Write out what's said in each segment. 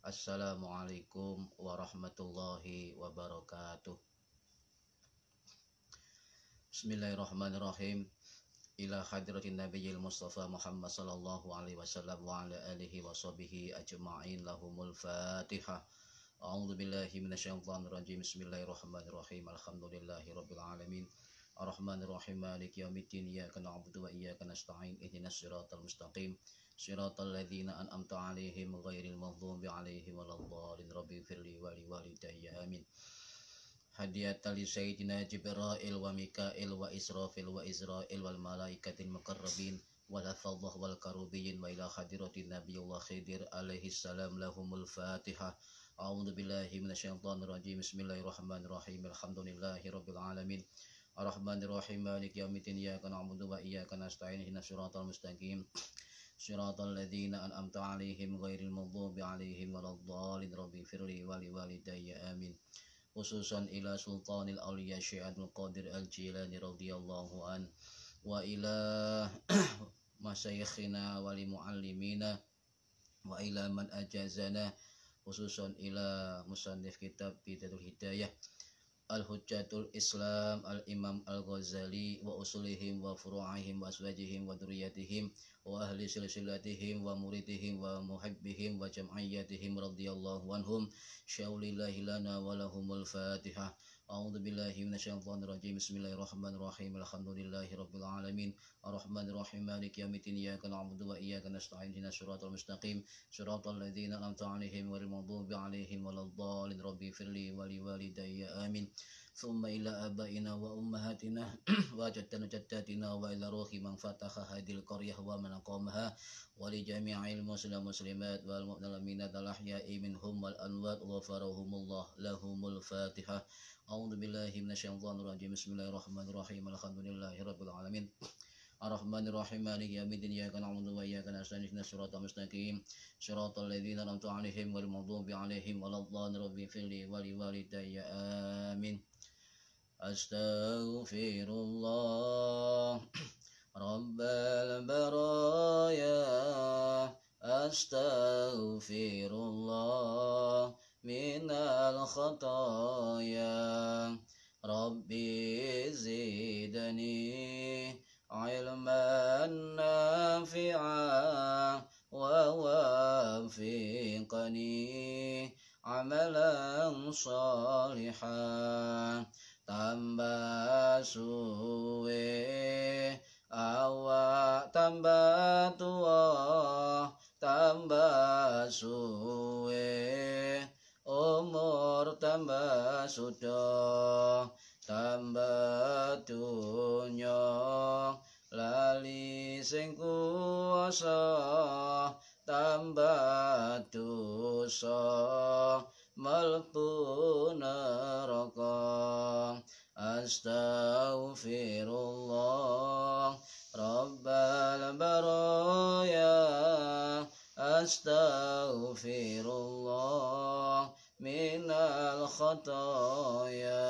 Assalamualaikum warahmatullahi wabarakatuh. Bismillahirrahmanirrahim. Ila hadratin nabiyil mustafa Muhammad sallallahu alaihi wasallam wa ala alihi wa sahbihi ajma'in lahumul fatihah. A'udzu billahi minasyaitonir rajim. Bismillahirrahmanirrahim. Alhamdulillahi rabbil alamin. Ar-Rahmanir-Rahim. Maliki yaumiddin. Iyyaka na'budu wa iyyaka nasta'in. Ihdinas siratal mustaqim. Siratal ladzina an'amta 'alaihim ghairil maghdubi 'alaihim waladdallin. Rabbighfirli wa liwalidayya. Amin. Hadiyatan li sayyidina Jibril wa Mikail wa Israfil wa Izrail wal malaikatil muqarrabin wal hafadhah wal karubiyin wa ila hadratin nabiyullah Khidir alaihi salam lahumul fatihah. A'udzu billahi minasyaitonir rajim. Bismillahirrahmanirrahim. Alhamdulillahi rabbil alamin. Ar-Rahmanir-Rahim. Maliki yaumiddin. Iyyaka na'budu wa iyyaka nasta'in. Ihdinas siratal mustaqim. Siratal ladzina an'amta 'alaihim ghairil maghdubi 'alaihim waladdallin. Rabbighfirli wa liwalidayya. Amin. Khususan ila sultanil awliya Syekh Abdul Qadir Al-Jilani radhiyallahu an wa ila masyayikhina wa li muallimina wa ila man ajazana, khususan ila musannif kitab Bidatul Hidayah Al-Hujjatul Islam Al-Imam Al-Ghazali wa usulihim wa furu'ihim wa aswajihim wa duriyatihim wa ahli silsilatihim wa muridihim wa muhibbihim wa jam'iyatihim radhiyallahu anhum. Syaulillahi lana wa lahumul fatihah. A'udzu billahi minasyaitonir rajim. Bismillahirrahmanirrahim. Alhamdulillahi rabbil alamin. Ar-Rahmanir-Rahim. Maliki yaumiddin. Iyyaka na'budu wa iyyaka nasta'in. Ihdinas siratal mustaqim. Siratal ladzina an'amta 'alaihim ghairil maghdubi 'alaihim waladdallin. Rabbighfirli wa liwalidayya. Amin. Thumma ila abaina wa ummahatina wa jaddatina wa ila ruhi man fataha hadil qaryah wa man aqamaha wa li jami'il muslimin muslimat wal mu'minat al ahya'i minhum wal anwat ghafarahumullah lahumul fatihah. A'udzu billahi minasyaitonir rajim. Bismillahirrahmanirrahim. Alhamdulillahi rabbil alamin. Ar-Rahmanir-Rahim. Maliki yaumiddin. Iyyaka na'budu wa iyyaka nasta'in. Ihdinas siratal mustaqim. Siratal ladzina an'amta 'alaihim ghairil maghdubi 'alaihim waladdallin. Rabbighfirli wa liwalidayya. Amin. Astaghfirullah Rabbal baraya. Astaghfirullah minal khataya. Rabbi zidni ilman nafi'a wa wafiqni amalan salihan. Tambah suwe awak tambah tua, tambah suwe umur tambah sudah, tambah dunya lali sing kuwasa, tambah dosa mlebu neraka. Astaghfirullah Rabbal baraya. Astaghfirullah minal khataya.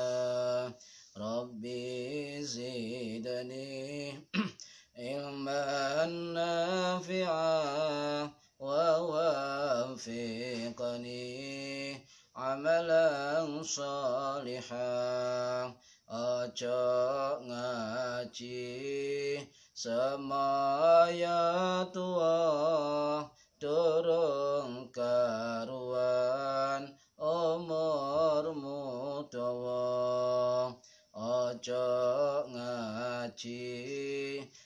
Rabbi zidni ilman nafi'a wa wafiqni amalan salihan. Ojo ngaji semaya tua, durung karuan umurmu dawa. Ojo ngaji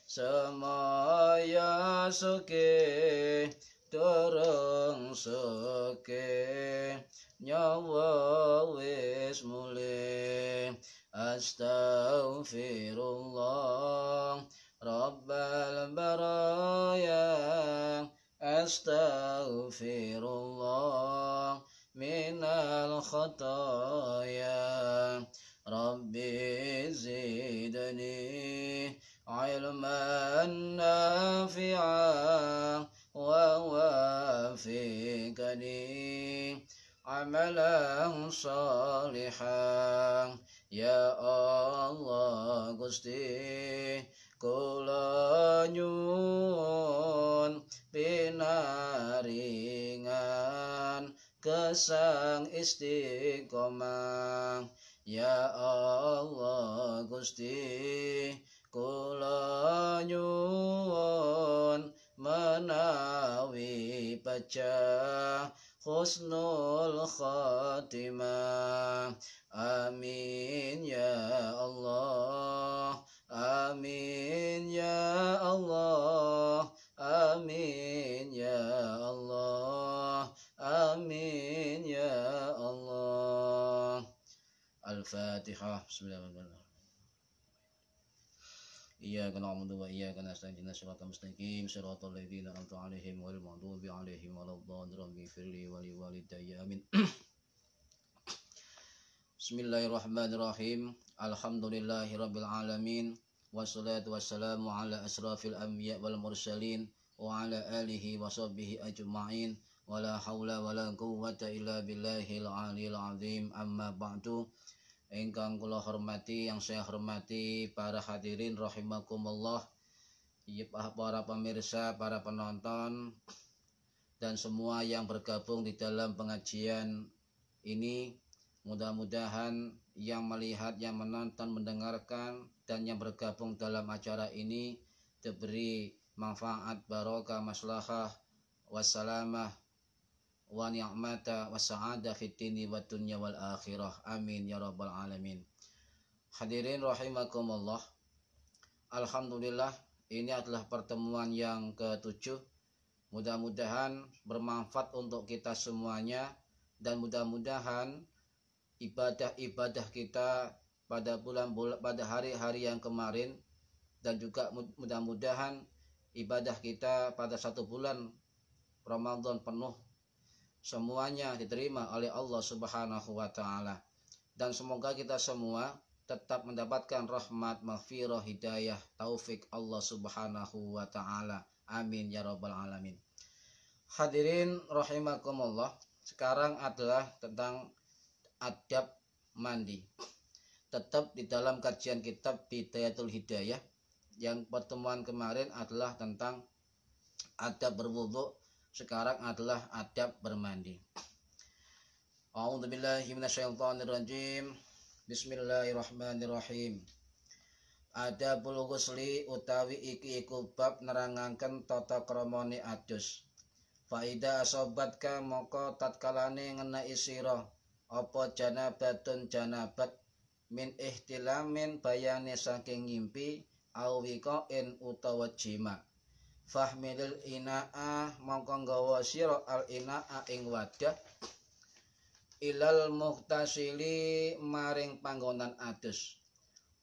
semaya suke, durung suke nyawa wis mule. Astaghfirullah Rabbal baraya. Astaghfirullah minal khataya. Rabbi zidni ilman nafi'a wa wafiqni amalan salihan. Ya Allah Gusti kula nyuwun pinaringan sang istiqomah. Ya Allah Gusti kula nyuwun menawi pecah husnul khatimah. Amin ya Allah, amin ya Allah, amin ya Allah, amin ya Allah. Al-Fatihah. Bismillahirrahmanirrahim. Iyyaka na'budu wa iyyaka nasta'in ihdinas siratal mustaqim siratal ladzina an'amta 'alaihim ghairil maghdubi 'alaihim waladdallin. Rabbi firli wa li walidayya amin. Bismillahirrahmanirrahim. Alhamdulillahirabbil alamin. Wassalatu wassalamu ala asrafil anbiya wal mursalin wa ala alihi wa sahbihi ajma'in. Wala haula wala quwwata illa billahil aliyil azim. Amma ba'du. Ingkang kula hormati, yang saya hormati para hadirin rahimakumullah, para pemirsa, para penonton, dan semua yang bergabung di dalam pengajian ini. Mudah-mudahan yang melihat, yang menonton, mendengarkan, dan yang bergabung dalam acara ini diberi manfaat, barokah, maslahah, wassalamah, wa ni'mata wa sa'ada fid dini wa dunya wal akhirah. Amin ya rabbal alamin. Hadirin rahimakumullah. Alhamdulillah, ini adalah pertemuan yang ke-7. Mudah-mudahan bermanfaat untuk kita semuanya, dan mudah-mudahan ibadah-ibadah kita pada pada hari-hari yang kemarin, dan juga mudah-mudahan ibadah kita pada 1 bulan Ramadan penuh semuanya diterima oleh Allah Subhanahu wa taala, dan semoga kita semua tetap mendapatkan rahmat, maghfirah, hidayah, taufik Allah Subhanahu wa taala. Amin ya rabbal alamin. Hadirin rahimakumullah, sekarang adalah tentang adab mandi. Tetap di dalam kajian kitab Bidayatul Hidayah. Yang pertemuan kemarin adalah tentang adab berwudu. Sekarang adalah adab bermandi. A'udzubillahi minasyaitonirrajim. Bismillahirrahmanirrahim. Adabul ghusli utawi iki iku bab nerangaken tata kramane adus. Faida asobatka moko tatkalane ngenai sira apa janabatun janabat min ihtilamin bayane saking ngimpi awikoin utawa jima. Fahmilil ina'a mongko nggawa sira al ina'a ing wadah ilal muhtasili maring panggonan adus.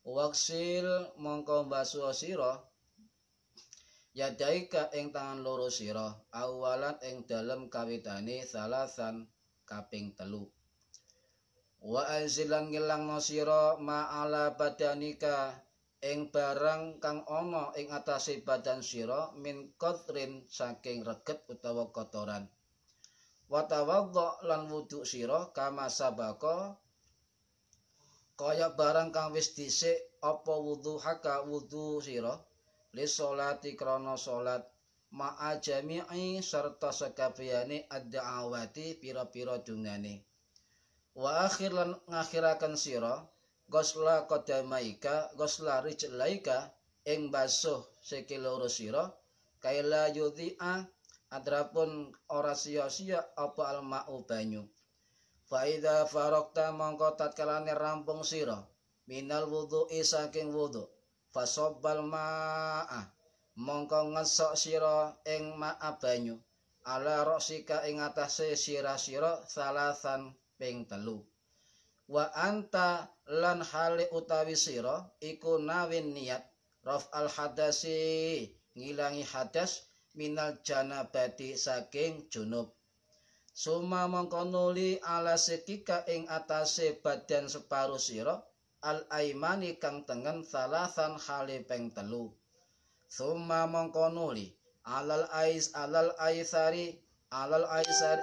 Waksil mongko basuh sira yadaika ing tangan loro sira awalan ing dalem kawitane salasan kaping 3. Wa anzilan ngilangno sira ma'ala badanika ing barang kang ana ing atase badan sira min qatrin saking reget utawa kotoran. Wa tawaddo lan wudu sira kama sabaka kaya barang kang wis dhisik apa wudu haka wudu sira li sholati krana salat ma'a jami'i sarta sakabehane ad-da'awati pira-pira dungane. Wa akhir lan ngakhiraken sira gosla kodamaika gosla rijlaika ing basuh sikil loro sira kaila yudhi'a adrapun ora sia-sia apa alma'u banyu. Fa idza faraqta mongko tatkalane rampung sira minal wudhu'i saking wudhu fasobbal ma'a mongko ngesok sira ing ma'a banyu ala rosika ing atase sira-sira salasan ping 3. Wa anta lan hale utawi sira iku nawin niat raf'al hadasi ngilangi hadas minal janabati saking junub. Suma mongko nuli ala sekika ing atase badan separuh sira al aimani kang tengen salasan hale ping 3. Suma mongko nuli alal aisari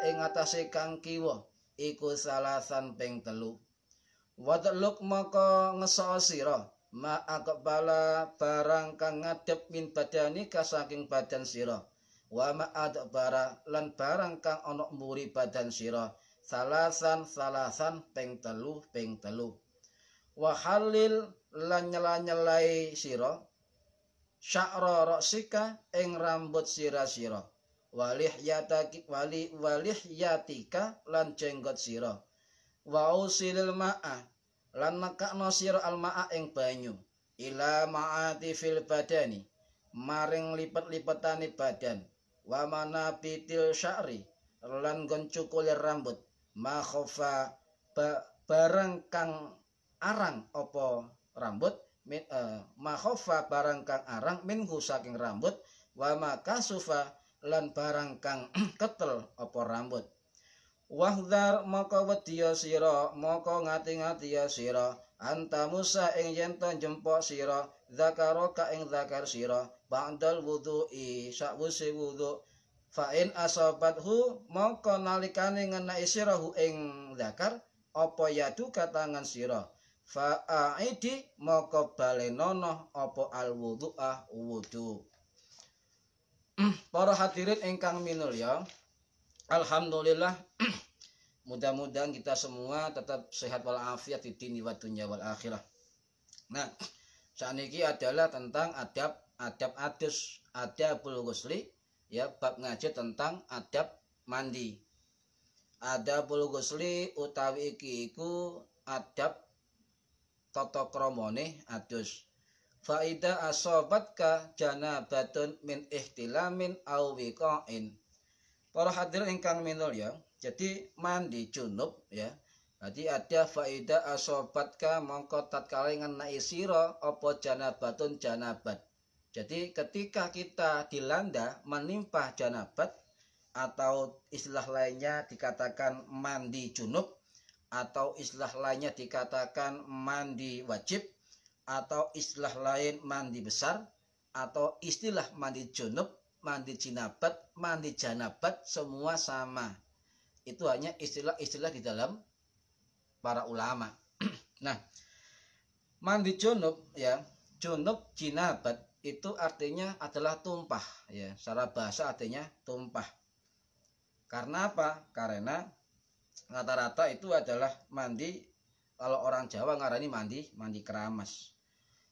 ing atase kang kiwa iku salasan ping 3. Wadluk maka ngesok sira ma aqbala barang kang ngadep min badani ka saking badan sira wa ma adbara lan barang kang ana mburi badan sira salasan ping telu wa halil lan nyela-nyelai sira sya'ra ra'sika ing rambut sira-sira walihyatika lan jenggot sira wa usilil ma'a lan nekakno sira al ma'a ing banyu ila ma'ati fil badani maring lipet-lipetane badan wa manabitil sya'ri lan goncukulir rambut ma khofa barang kang arang apa rambut ma khofa barang kang arang minhu saking rambut wa ma kasufa lan barang kang ketel apa rambut wahdar maka wedya sira maka ngati-ngati ya sira anta musa ing yen to jempok sira zakaraka ing zakar sira ba'dal wudu'i sakwise wudu fa in asabathu maka nalikane ngenai sira hu ing zakar apa yadu katangan sira fa aidi maka balenono apa al wudu'a wudu. Para hadirin ingkang minulya, alhamdulillah mudah-mudahan kita semua tetap sehat walafiat di dini wa dunya wal akhirah. Nah, sakniki adalah tentang adabul ghusli, ya, bab ngaji tentang adab mandi. Adabul ghusli utawi iki iku adab tata kramane adus. Faida asobatka janabatun min ihtilamin aw wiqa'in. Para hadirin ingkang minulya, jadi mandi junub ya. Jadi ada faida asobatka mongko tatkala ngenai sira apa janabatun janabat. Jadi ketika kita dilanda menimpa janabat atau istilah lainnya dikatakan mandi junub atau istilah lainnya dikatakan mandi wajib atau istilah lain mandi besar atau istilah mandi junub, mandi janabat semua sama. Itu hanya istilah-istilah di dalam para ulama. Nah, mandi junub ya, junub jinabat itu artinya adalah tumpah ya. Secara bahasa artinya tumpah. Karena apa? Karena rata-rata itu adalah mandi, kalau orang Jawa ngarani mandi keramas.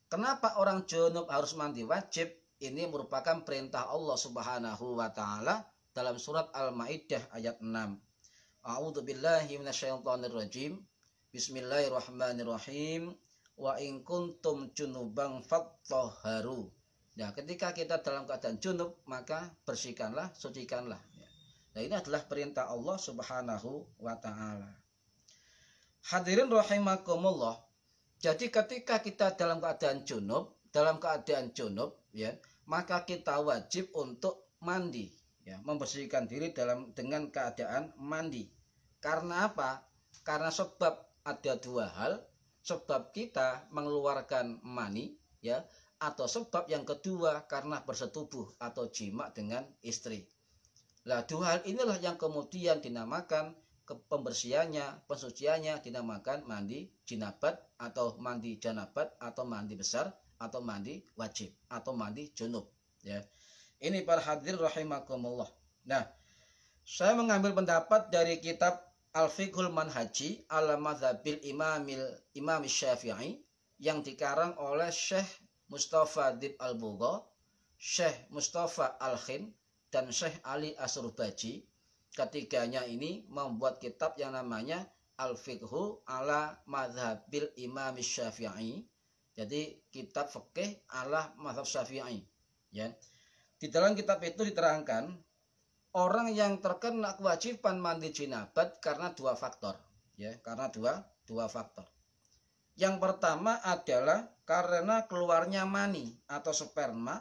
Kenapa orang junub harus mandi wajib? Ini merupakan perintah Allah Subhanahu wa taala dalam surat Al-Maidah ayat 6. A'udzu billahi minasyaitonir rajim. Bismillahirrahmanirrahim. Wa in kuntum junuban fattahharu. Nah, ketika kita dalam keadaan junub, maka bersihkanlah, sucikanlah. Nah, ini adalah perintah Allah Subhanahu wa taala. Hadirin rahimakumullah. Jadi ketika kita dalam keadaan junub ya, maka kita wajib untuk mandi ya, membersihkan diri dengan keadaan mandi. Karena apa? Karena sebab ada dua hal, sebab kita mengeluarkan mani ya, atau sebab yang kedua karena bersetubuh atau jima dengan istri. Nah, dua hal inilah yang kemudian dinamakan pembersihannya, pensuciannya dinamakan mandi jinabat atau mandi janabat atau mandi besar atau mandi wajib atau mandi junub ya. Ini para hadirin rahimakumullah. Nah, saya mengambil pendapat dari kitab Al-Fiqhul Manhaji ala Madzabil Imam Syafi'i yang dikarang oleh Syekh Mustafa Dib Al-Bugha, Syekh Mustafa Al-Khin dan Syekh Ali As-Surbaji. Ketiganya ini membuat kitab yang namanya Al-Fiqhu ala Madzabil Imam Syafi'i. Jadi kitab fikih ala mazhab Syafi'i. Ya. Di dalam kitab itu diterangkan orang yang terkena kewajiban mandi jinabat karena dua faktor. Ya, karena dua faktor. Yang pertama adalah karena keluarnya mani atau sperma.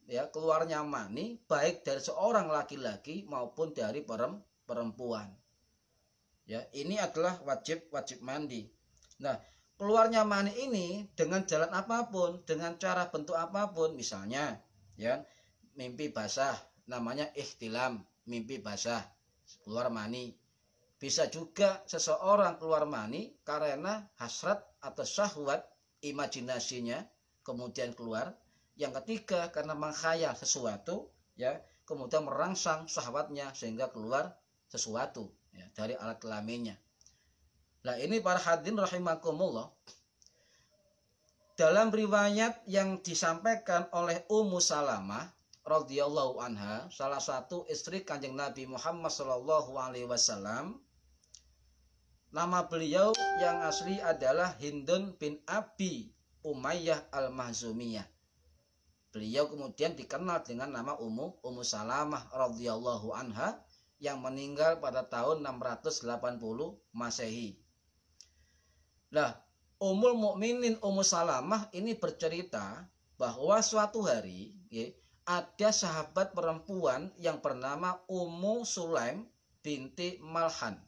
Ya, keluarnya mani baik dari seorang laki-laki maupun dari perempuan. Ya, ini adalah wajib mandi. Nah, keluarnya mani ini dengan jalan apapun, dengan cara bentuk apapun, misalnya ya, mimpi basah, namanya ihtilam, mimpi basah, keluar mani. Bisa juga seseorang keluar mani karena hasrat atau syahwat imajinasinya kemudian keluar. Yang ketiga karena menghayal sesuatu ya, kemudian merangsang syahwatnya sehingga keluar sesuatu. ya, dari alat kelaminnya. Nah, ini para hadirin rahimakumullah, dalam riwayat yang disampaikan oleh Ummu Salamah radhiyallahu anha, salah satu istri Kanjeng Nabi Muhammad sallallahu alaihi wasallam, nama beliau yang asli adalah Hindun bin Abi Umayyah al-Mahzumiyah. Beliau kemudian dikenal dengan nama Ummu Salamah radhiyallahu anha yang meninggal pada tahun 680 Masehi. Nah, Ummul Mukminin Ummu Salamah ini bercerita bahwa suatu hari ada sahabat perempuan yang bernama Ummu Sulaim binti Malhan.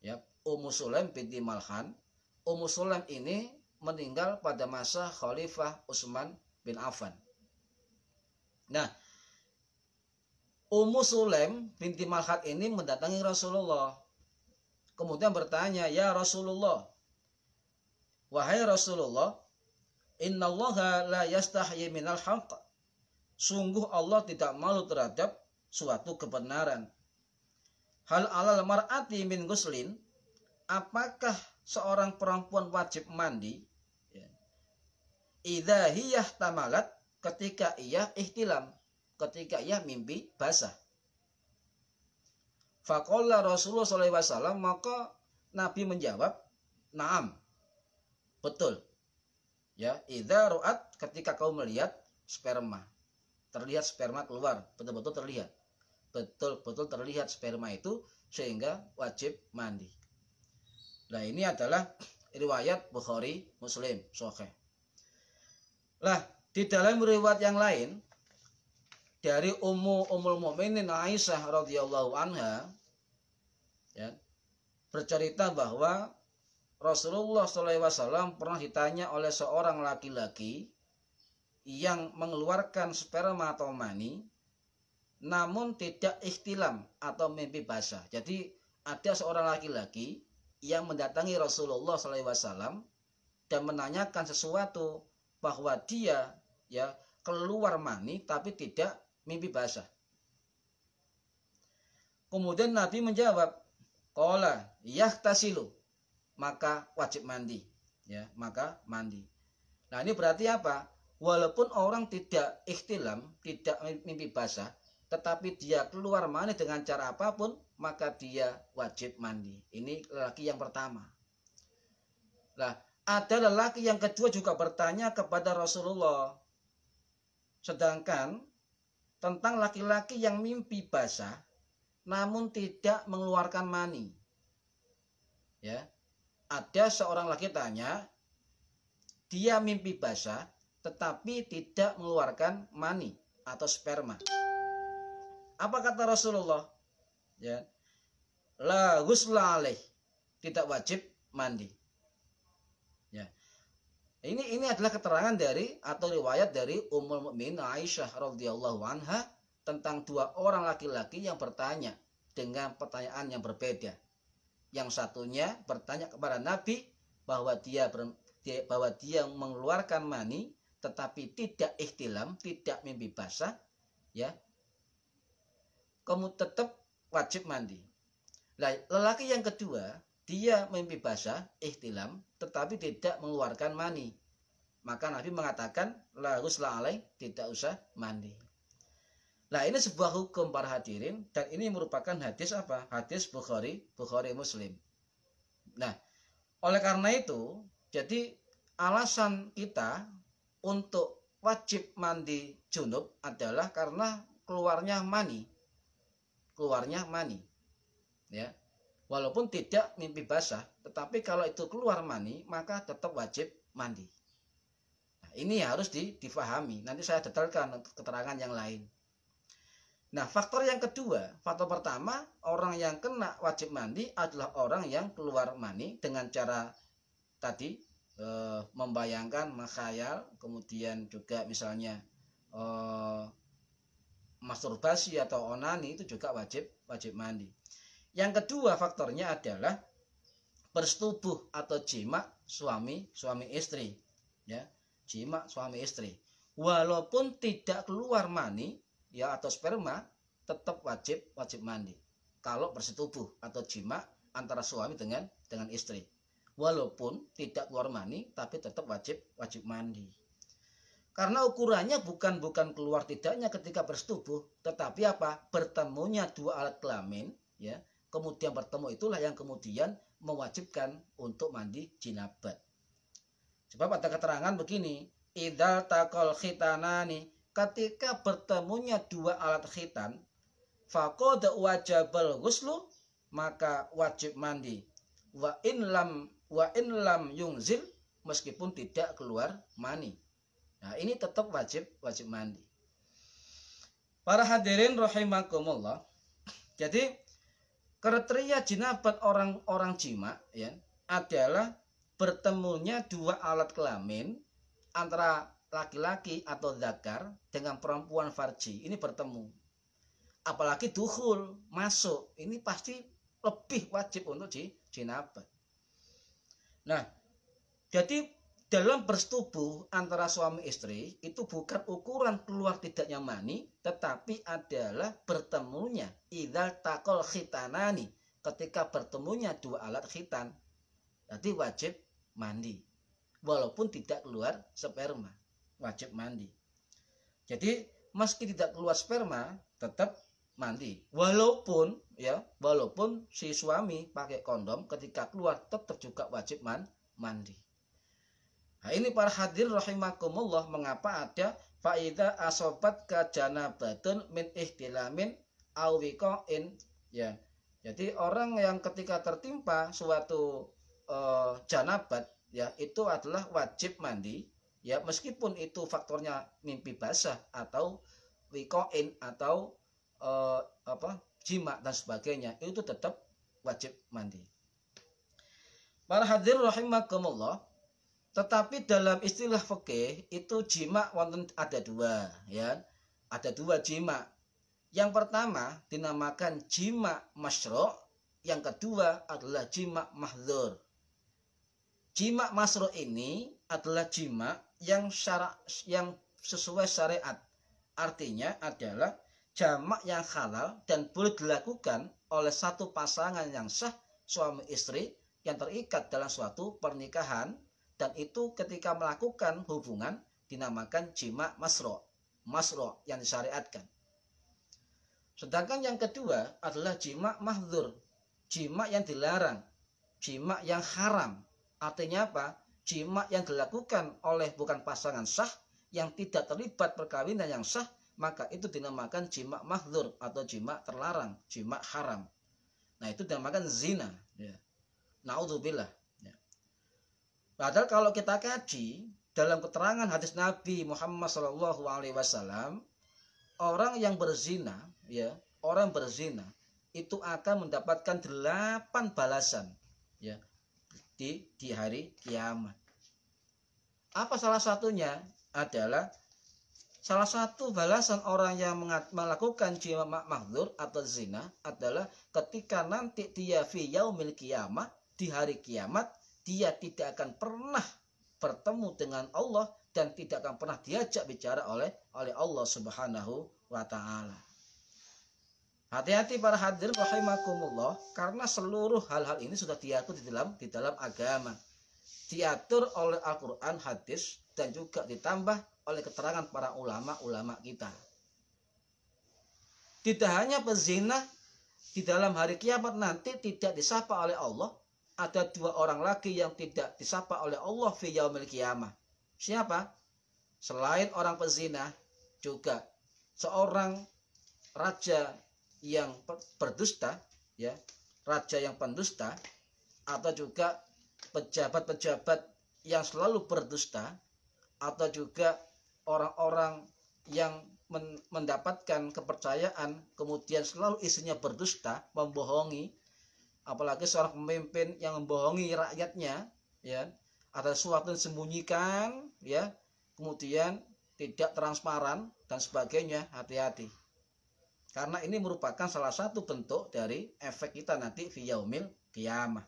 Ya, Ummu Sulaim binti Malhan. Ummu Sulaim ini meninggal pada masa Khalifah Utsman bin Affan. Nah, Ummu Sulaim binti Malhan ini mendatangi Rasulullah. Kemudian bertanya, "Ya Rasulullah, wahai Rasulullah, innallaha la yastahyi minal haqq." Sungguh Allah tidak malu terhadap suatu kebenaran. Hal alal mar'ati min guslin, apakah seorang perempuan wajib mandi? Idza hiyah tamalat, ketika ia ihtilam, ketika ia mimpi basah. Faqala Rasulullah SAW, maka Nabi menjawab, "Naam." Betul. Ya, idza ru'at, ketika kau melihat sperma. Terlihat sperma keluar, betul-betul terlihat. Betul-betul terlihat sperma itu sehingga wajib mandi. Nah, ini adalah riwayat Bukhari Muslim sahih. Lah, di dalam riwayat yang lain dari Ummul Mukminin Aisyah radhiyallahu anha, ya, bercerita bahwa Rasulullah SAW pernah ditanya oleh seorang laki-laki yang mengeluarkan sperma atau mani, namun tidak ihtilam atau mimpi basah. Jadi ada seorang laki-laki yang mendatangi Rasulullah SAW dan menanyakan sesuatu bahwa dia ya keluar mani tapi tidak mimpi basah. Kemudian Nabi menjawab, qala yahtasilu, maka wajib mandi, ya, maka mandi. Nah, ini berarti apa? Walaupun orang tidak ihtilam, tidak mimpi basah, tetapi dia keluar mani dengan cara apapun, maka dia wajib mandi. Ini lelaki yang pertama. Nah, ada lelaki yang kedua juga bertanya kepada Rasulullah. Sedangkan tentang laki-laki yang mimpi basah namun tidak mengeluarkan mani. Ya. Ada seorang laki tanya, dia mimpi basah tetapi tidak mengeluarkan mani atau sperma. Apa kata Rasulullah? Ya. La ghusla alaih, tidak wajib mandi. Ya. Ini adalah keterangan dari atau riwayat dari Ummul Mukminin Aisyah radhiyallahu anha tentang dua orang laki-laki yang bertanya dengan pertanyaan yang berbeda. Yang satunya bertanya kepada Nabi bahwa dia mengeluarkan mani tetapi tidak ihtilam, tidak mimpi basah, ya. Kamu tetap wajib mandi. Nah, lelaki yang kedua, dia mimpi basah, ihtilam, tetapi tidak mengeluarkan mani. Maka Nabi mengatakan, la ghusla alaih, tidak usah mandi. Nah, ini sebuah hukum para hadirin, dan ini merupakan hadis apa? Hadis Bukhari Muslim. Nah, oleh karena itu, jadi alasan kita untuk wajib mandi junub adalah karena keluarnya mani. Ya. Walaupun tidak mimpi basah, tetapi kalau itu keluar mani, maka tetap wajib mandi. Nah, ini harus difahami. Nanti saya detailkan keterangan yang lain. Nah, faktor yang kedua, faktor pertama, orang yang kena wajib mandi adalah orang yang keluar mani dengan cara tadi membayangkan, menghayal, kemudian juga misalnya masturbasi atau onani, itu juga wajib mandi. Yang kedua faktornya adalah bersetubuh atau jima suami istri, ya, jima suami istri. Walaupun tidak keluar mani, ya, atau sperma, tetap wajib mandi. kalau bersetubuh atau jima antara suami dengan istri. Walaupun tidak keluar mani, tapi tetap wajib mandi. Karena ukurannya bukan keluar tidaknya ketika bersetubuh, tetapi apa? Bertemunya dua alat kelamin, ya. Kemudian bertemu itulah yang kemudian mewajibkan untuk mandi jinabat. Sebab ada keterangan begini, idzal taqal khitanani, ketika bertemunya dua alat khitan, faqad wajabal ghuslu, maka wajib mandi. Wa in lam yungzil, meskipun tidak keluar mani. Nah, ini tetap wajib mandi. Para hadirin rahimakumullah. Jadi kriteria jinabat orang jima ya adalah bertemunya dua alat kelamin antara laki-laki atau zakar dengan perempuan farji. Ini bertemu. Apalagi dukhul, masuk. Ini pasti lebih wajib untuk jinabat. Nah, jadi dalam bersetubuh antara suami istri itu bukan ukuran keluar tidaknya mani, tetapi adalah bertemunya idzal taqal khitanani, ketika bertemunya dua alat khitan. Jadi wajib mandi. Walaupun tidak keluar sperma, wajib mandi. Jadi meski tidak keluar sperma tetap mandi. Walaupun si suami pakai kondom, ketika keluar tetap juga wajib mandi. Nah, ini para hadir rahimakumullah, mengapa ada faida asobat ka janabatun min ihtilamin aw wiqa'in, ya. Jadi orang yang ketika tertimpa suatu janabat, ya, itu adalah wajib mandi, ya, meskipun itu faktornya mimpi basah atau wiqa'in atau jima dan sebagainya, itu tetap wajib mandi. Para hadir rahimakumullah, tetapi dalam istilah fikih itu jima wonten ada dua, ya. Ada dua jima. Yang pertama dinamakan jima masyru', yang kedua adalah jima mahdzur. Jima masyru' ini adalah jima yang sesuai syariat. Artinya adalah jamak yang halal dan boleh dilakukan oleh satu pasangan yang sah, suami istri yang terikat dalam suatu pernikahan. Dan itu ketika melakukan hubungan dinamakan jima masro yang disyariatkan. Sedangkan yang kedua adalah jima mahdzur, jima yang dilarang, jima yang haram. Artinya apa? Jima yang dilakukan oleh bukan pasangan sah, yang tidak terlibat perkawinan yang sah, maka itu dinamakan jima mahdzur atau jima terlarang, jima haram. Nah, itu dinamakan zina, ya. Naudzubillah. Padahal kalau kita kaji dalam keterangan hadis Nabi Muhammad SAW, orang yang berzina, ya, orang berzina itu akan mendapatkan 8 balasan, ya, di hari kiamat. Apa salah satunya? Adalah salah satu balasan orang yang melakukan jima mahdzur atau zina adalah ketika nanti dia fi yaumil qiyamah, di hari kiamat, dia tidak akan pernah bertemu dengan Allah dan tidak akan pernah diajak bicara oleh Allah Subhanahu wa taala. Hati-hati para hadirin rahimakumullah, karena seluruh hal-hal ini sudah diatur di dalam agama. Diatur oleh Al-Qur'an, hadis, dan juga ditambah oleh keterangan para ulama kita. Tidak hanya pezina di dalam hari kiamat nanti tidak disapa oleh Allah, ada 2 orang lagi yang tidak disapa oleh Allah fi yaumil qiyamah. Siapa? Selain orang pezina, juga seorang raja yang berdusta, ya, raja yang pendusta, atau juga pejabat-pejabat yang selalu berdusta, atau juga orang-orang yang mendapatkan kepercayaan kemudian selalu isinya berdusta, membohongi. Apalagi seorang pemimpin yang membohongi rakyatnya, ya, ada sesuatu yang disembunyikan, ya, kemudian tidak transparan dan sebagainya. Hati-hati, karena ini merupakan salah satu bentuk dari efek kita nanti fi yaumil qiyamah.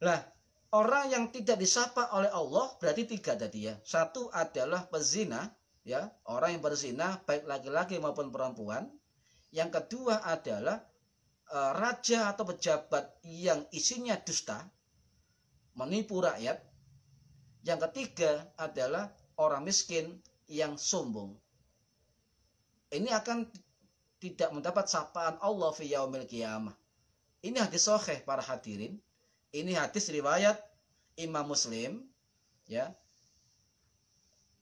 Lah, orang yang tidak disapa oleh Allah berarti 3 tadi, ya. Satu adalah pezina, ya, orang yang berzina baik laki-laki maupun perempuan. Yang kedua adalah raja atau pejabat yang isinya dusta, menipu rakyat. Yang ketiga adalah orang miskin yang sombong. Ini akan tidak mendapat sapaan Allah fi yaumil qiyamah. Ini hadis sahih para hadirin. Ini hadis riwayat Imam Muslim, ya.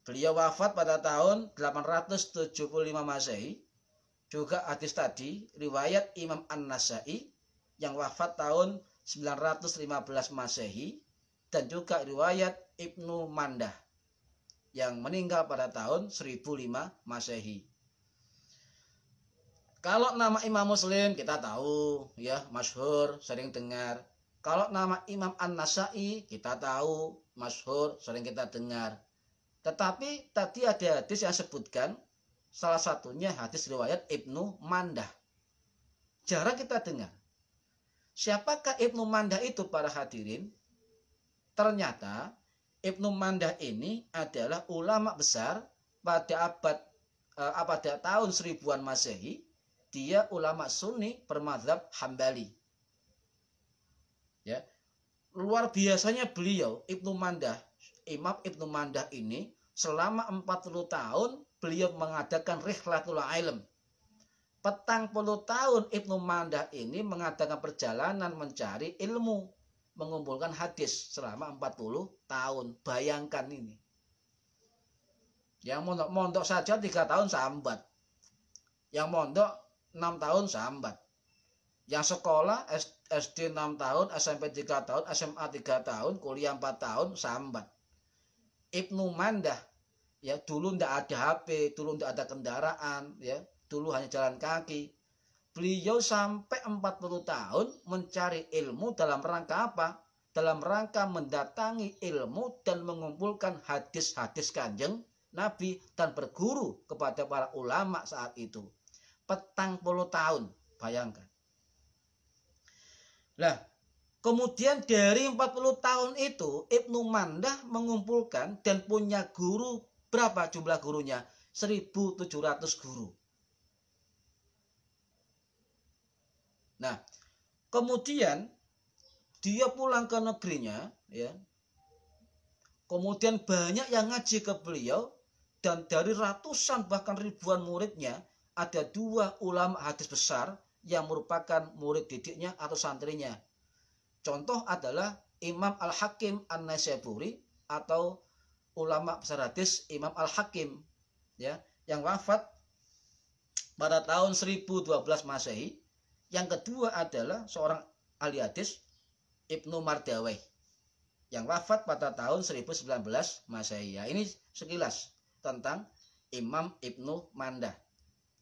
Beliau wafat pada tahun 875 Masehi. Juga hadis tadi riwayat Imam An-Nasai yang wafat tahun 915 Masehi, dan juga riwayat Ibnu Mandah yang meninggal pada tahun 1005 Masehi. Kalau nama Imam Muslim kita tahu, ya, masyhur, sering dengar. Kalau nama Imam An-Nasai kita tahu, masyhur, sering kita dengar. Tetapi tadi ada hadis yang sebutkan, salah satunya hadis riwayat Ibnu Mandah. Jarang kita dengar. Siapakah Ibnu Mandah itu para hadirin? Ternyata Ibnu Mandah ini adalah ulama besar pada pada tahun 1000-an Masehi. Dia ulama Sunni bermadzhab Hambali. Ya. Luar biasanya beliau Ibnu Mandah, Imam Ibnu Mandah ini selama 40 tahun beliau mengadakan Rihlatul Ilm. Petang puluh tahun Ibnu Mandah ini mengadakan perjalanan mencari ilmu, mengumpulkan hadis selama 40 tahun. Bayangkan ini. Yang mondok saja 3 tahun sambat. Yang mondok 6 tahun sambat. Yang sekolah SD 6 tahun, SMP 3 tahun, SMA 3 tahun, kuliah 4 tahun sambat. Ibnu Mandah, ya, dulu ndak ada HP, dulu ndak ada kendaraan, ya, dulu hanya jalan kaki. Beliau sampai 40 tahun mencari ilmu dalam rangka apa? Dalam rangka mendatangi ilmu dan mengumpulkan hadis-hadis Kanjeng Nabi dan berguru kepada para ulama saat itu. Petang puluh tahun, bayangkan. Nah, kemudian dari 40 tahun itu Ibnu Mandah mengumpulkan dan punya guru. Berapa jumlah gurunya? 1.700 guru. Nah, kemudian dia pulang ke negerinya, ya. Kemudian banyak yang ngaji ke beliau, dan dari ratusan bahkan ribuan muridnya ada 2 ulama hadis besar yang merupakan murid didiknya atau santrinya. Contoh adalah Imam Al-Hakim An-Naisaburi atau ulama besar hadis Imam Al-Hakim, ya, yang wafat pada tahun 1012 Masehi. Yang kedua adalah seorang ahli hadis Ibnu Mardawai yang wafat pada tahun 1019 Masehi. Ya, ini sekilas tentang Imam Ibnu Mandah.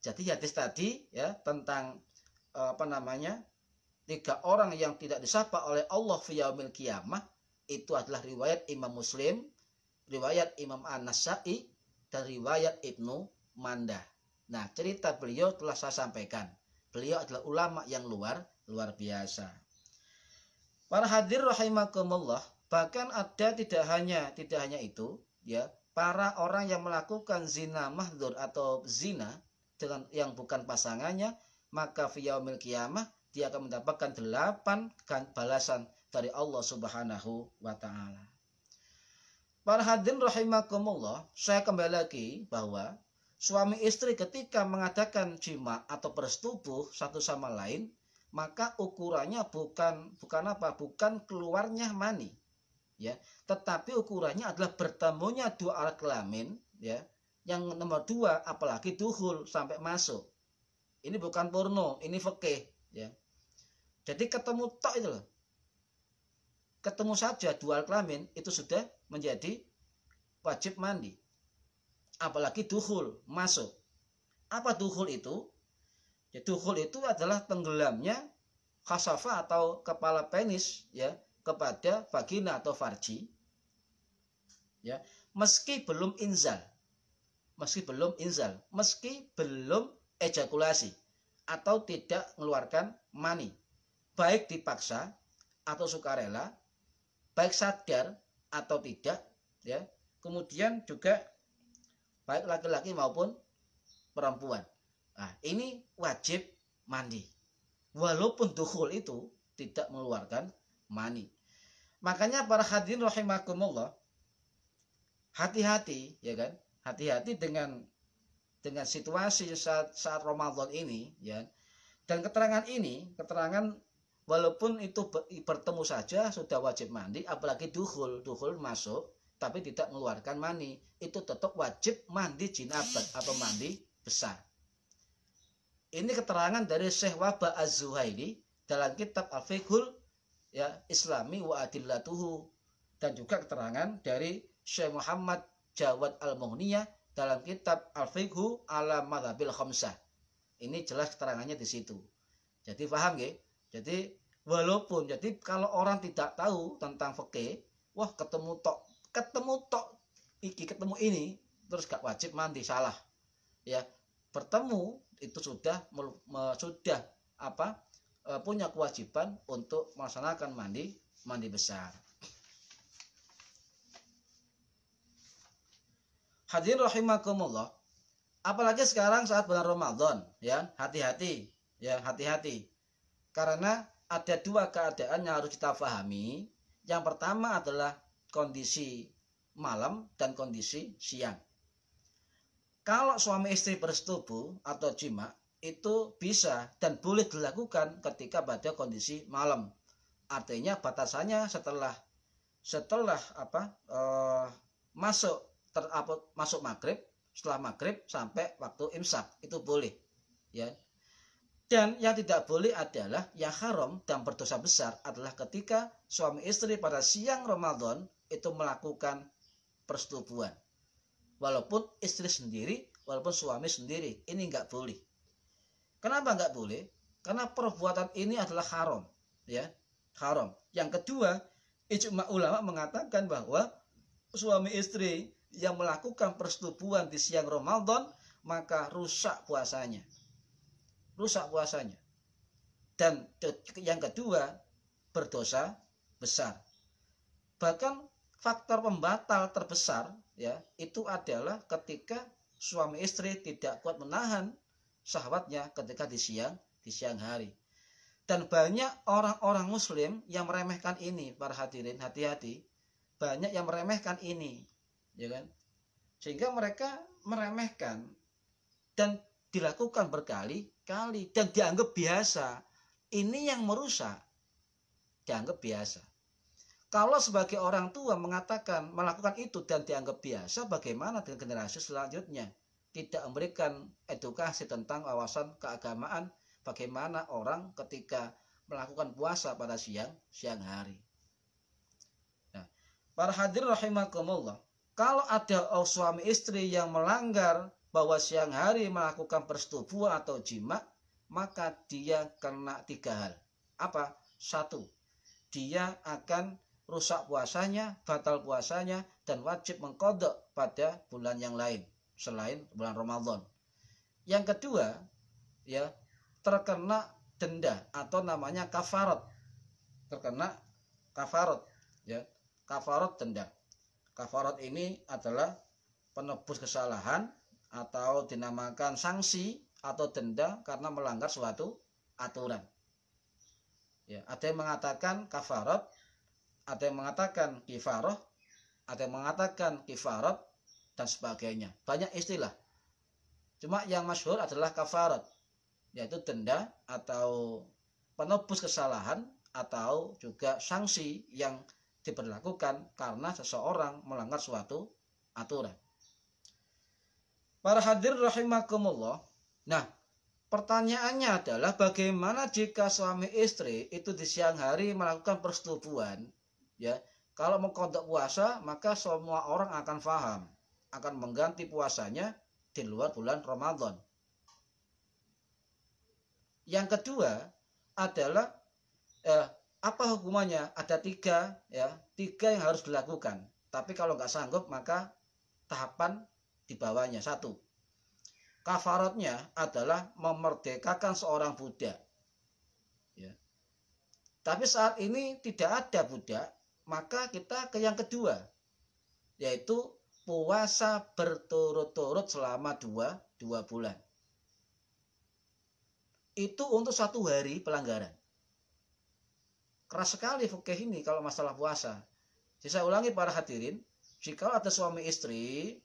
Jadi hadis tadi, ya, tentang 3 orang yang tidak disapa oleh Allah fi yaumil qiyamah itu adalah riwayat Imam Muslim, riwayat Imam An-Nasai, dan riwayat Ibnu Mandah. Nah, cerita beliau telah saya sampaikan. Beliau adalah ulama yang luar biasa. Para hadir rahimakumullah, bahkan ada tidak hanya itu, ya, para orang yang melakukan zina mahdzur atau zina dengan yang bukan pasangannya, maka fi yaumil qiyamah dia akan mendapatkan 8 balasan dari Allah Subhanahu wa taala. Para hadirin rahimakumullah, saya kembali lagi bahwa suami istri ketika mengadakan jima atau bersetubuh satu sama lain, maka ukurannya bukan keluarnya mani, ya, tetapi ukurannya adalah bertemunya 2 alat kelamin, ya. Yang nomor 2 apalagi duhul sampai masuk. Ini bukan porno, ini fikih, ya. Jadi ketemu tok itu loh. Ketemu saja 2 alat kelamin itu sudah menjadi wajib mandi. Apalagi duhul, masuk. Apa duhul itu? Ya, duhul itu adalah tenggelamnya khasafa atau kepala penis, ya, kepada vagina atau farji, ya, meski belum inzal, meski belum ejakulasi atau tidak mengeluarkan mani, baik dipaksa atau sukarela, baik sadar atau tidak, ya. Kemudian juga baik laki-laki maupun perempuan. Nah, ini wajib mandi. walaupun dukhul itu tidak mengeluarkan mani. Makanya para hadirin rahimakumullah, hati-hati ya kan, hati-hati dengan situasi saat Ramadan ini ya. Dan keterangan ini, keterangan walaupun itu bertemu saja sudah wajib mandi, apalagi dukhul masuk tapi tidak mengeluarkan mani, itu tetap wajib mandi jinabat atau mandi besar. Ini keterangan dari Syekh Wahbah Az-Zuhaili dalam kitab Al-Fiqhul ya Islami wa Adillatuhu, dan juga keterangan dari Syekh Muhammad Jawad Al-Mughniyah dalam kitab Al-Fiqhu ala Madhabil Khamsah. Ini jelas keterangannya di situ. Jadi paham ya? Jadi walaupun kalau orang tidak tahu tentang fikih, wah ketemu ini terus gak wajib mandi, salah. Ya, bertemu itu sudah punya kewajiban untuk melaksanakan mandi besar. Hadirin rahimakumullah, apalagi sekarang saat bulan Ramadan ya, hati-hati ya, hati-hati. Karena ada dua keadaan yang harus kita pahami. Yang pertama adalah kondisi malam dan kondisi siang. Kalau suami istri bersetubuh atau jima itu bisa dan boleh dilakukan ketika pada kondisi malam. Artinya batasannya setelah masuk maghrib, setelah maghrib sampai waktu imsak itu boleh ya. Dan yang tidak boleh adalah yang haram dan berdosa besar adalah ketika suami istri pada siang Ramadan itu melakukan persetubuhan, walaupun istri sendiri, walaupun suami sendiri, ini nggak boleh. Kenapa nggak boleh? Karena perbuatan ini adalah haram ya, haram. Yang kedua, ijma ulama mengatakan bahwa suami istri yang melakukan persetubuhan di siang Ramadan maka rusak puasanya. Dan yang kedua, berdosa besar. Bahkan faktor pembatal terbesar ya itu adalah ketika suami istri tidak kuat menahan syahwatnya ketika di siang hari. Dan banyak orang-orang muslim yang meremehkan ini, para hadirin, hati-hati. Banyak yang meremehkan ini, ya kan? Sehingga mereka meremehkan dan dilakukan berkali-kali dan dianggap biasa. Ini yang merusak, dianggap biasa. Kalau sebagai orang tua melakukan itu dan dianggap biasa, bagaimana dengan generasi selanjutnya? Tidak memberikan edukasi tentang wawasan keagamaan, bagaimana orang ketika melakukan puasa pada siang hari. Nah, para hadirin rahimakumullah, kalau ada suami istri yang melanggar bahwa siang hari melakukan persetubuhan atau jima, maka dia kena 3 hal. Apa? 1, dia akan rusak puasanya, batal puasanya, dan wajib mengqadha pada bulan yang lain selain bulan Ramadan. Yang kedua, ya, terkena denda atau namanya kafarat. Terkena kafarat, ya, kafarat denda. Kafarat ini adalah penebus kesalahan atau dinamakan sanksi atau denda karena melanggar suatu aturan. Ya, ada yang mengatakan kafarat, ada yang mengatakan kifarah, ada yang mengatakan kifarat dan sebagainya. Banyak istilah. Cuma yang masyhur adalah kafarat, yaitu denda atau penebus kesalahan atau juga sanksi yang diberlakukan karena seseorang melanggar suatu aturan. Para hadirin rahimakumullah. Nah, pertanyaannya adalah bagaimana jika suami istri itu di siang hari melakukan persetubuhan? Ya, kalau mengqadha puasa, maka semua orang akan paham, akan mengganti puasanya di luar bulan Ramadan. Yang kedua adalah apa hukumannya? Ada 3 yang harus dilakukan. Tapi kalau nggak sanggup maka tahapan di bawahnya. 1, kafaratnya adalah memerdekakan seorang budak. Ya. Tapi saat ini tidak ada budak, maka kita ke yang kedua, yaitu puasa berturut-turut selama 2 bulan. itu untuk 1 hari pelanggaran. Keras sekali fikih ini kalau masalah puasa. Saya ulangi para hadirin, jika ada suami istri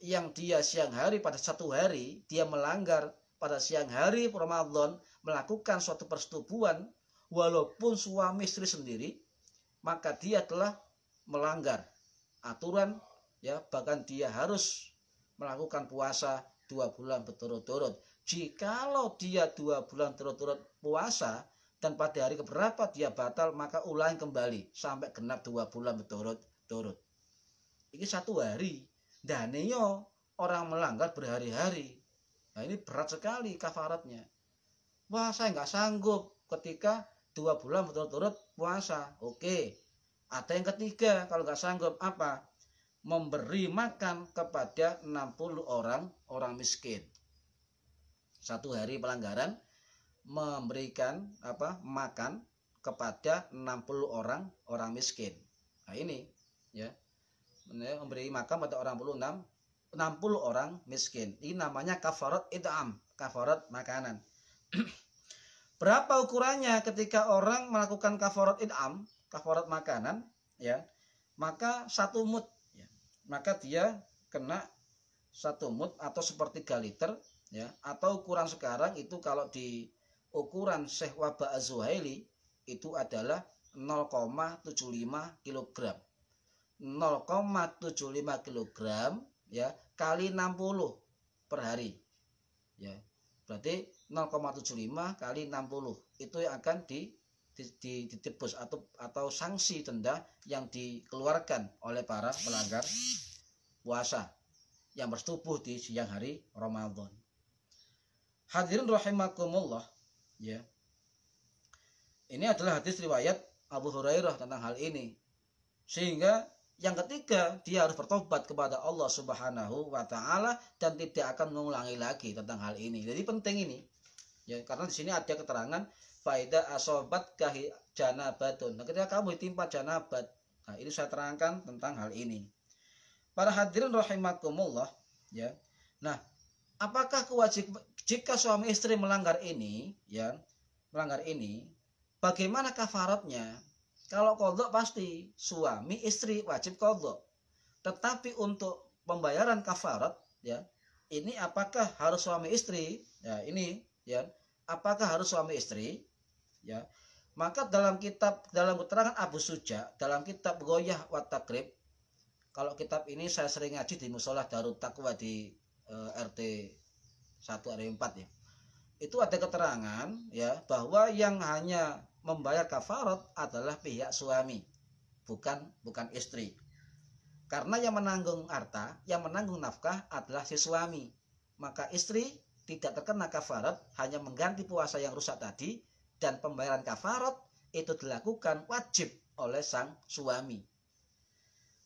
yang dia siang hari pada 1 hari, dia melanggar pada siang hari Ramadan, melakukan suatu persetubuhan, walaupun suami istri sendiri, maka dia telah melanggar aturan, ya, bahkan dia harus melakukan puasa 2 bulan berturut-turut. Jikalau dia 2 bulan turut-turut puasa dan pada hari keberapa dia batal, maka ulangi kembali sampai genap 2 bulan berturut-turut. Ini 1 hari. Dan orang melanggar berhari-hari. Nah, ini berat sekali kafaratnya. Wah, saya nggak sanggup ketika 2 bulan berturut-turut puasa. Oke. Ada yang ketiga, kalau nggak sanggup apa? Memberi makan kepada 60 orang miskin. 1 hari pelanggaran, memberikan makan kepada 60 orang miskin. Nah, ini ya, memberi makan pada 60 orang miskin. Ini namanya kafarat it'am, kafarat makanan. Berapa ukurannya ketika orang melakukan kafarat it'am, kafarat makanan, ya? Maka 1 mud, ya. Maka dia kena 1 mud atau 1/3 liter, ya, atau ukuran sekarang itu kalau di ukuran Syekh Waba Az-Zuhaili itu adalah 0,75 kg. 0,75 kg, ya, kali 60 per hari. Ya. Berarti 0,75 kali 60 itu yang akan ditebus atau sanksi denda yang dikeluarkan oleh para pelanggar puasa yang bersetubuh di siang hari Ramadan. Hadirin rahimakumullah, ya. Ini adalah hadis riwayat Abu Hurairah tentang hal ini. Sehingga yang ketiga, dia harus bertobat kepada Allah Subhanahu wa taala dan tidak akan mengulangi lagi tentang hal ini. Jadi penting ini. Ya, karena di sini ada keterangan faida asobat kahi janabatun. Nah, ketika kamu ditimpa janabat, nah ini saya terangkan tentang hal ini. Para hadirin rahimakumullah, ya. Nah, apakah kewajiban jika suami istri melanggar ini, ya, bagaimana kafaratnya? Kalau qadha pasti suami istri wajib qadha. Tetapi untuk pembayaran kafarat, ya, ini apakah harus suami istri? Ya, ini, ya, apakah harus suami istri? Ya. Maka dalam keterangan Abu Suja, dalam kitab Ghoyah wa Takrib, kalau kitab ini saya sering ngaji di Musholah Darut Taqwa di RT 1 RW 4, ya. Itu ada keterangan, ya, bahwa yang hanya membayar kafarat adalah pihak suami, bukan istri. Karena yang menanggung harta, yang menanggung nafkah adalah si suami. Maka istri tidak terkena kafarat, hanya mengganti puasa yang rusak tadi, dan pembayaran kafarat itu dilakukan wajib oleh sang suami.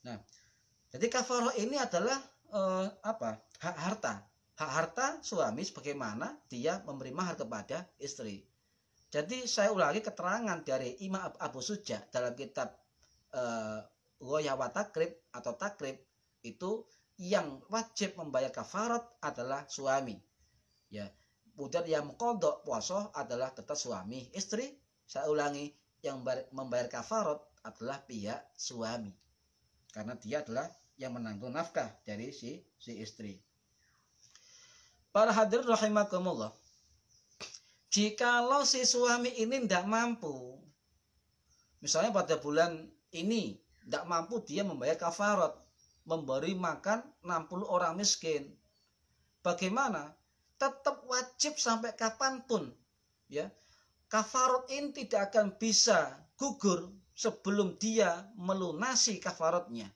Nah, jadi kafarat ini adalah hak harta. Hak harta suami sebagaimana dia memberi mahar kepada istri. Jadi saya ulangi keterangan dari Imam Abu Suja dalam kitab Ghoyah wa Takrib atau Takrib, itu yang wajib membayar kafarat adalah suami. Ya, kemudian yang mengqadha puasa adalah tetap suami. Istri, saya ulangi, yang membayar kafarat adalah pihak suami. Karena dia adalah yang menanggung nafkah dari si istri. Para hadirin rahimakumullah, jikalau si suami ini tidak mampu, misalnya pada bulan ini tidak mampu dia membayar kafarat, memberi makan 60 orang miskin, bagaimana? Tetap wajib sampai kapanpun, ya. Kafarat ini tidak akan bisa gugur sebelum dia melunasi kafaratnya.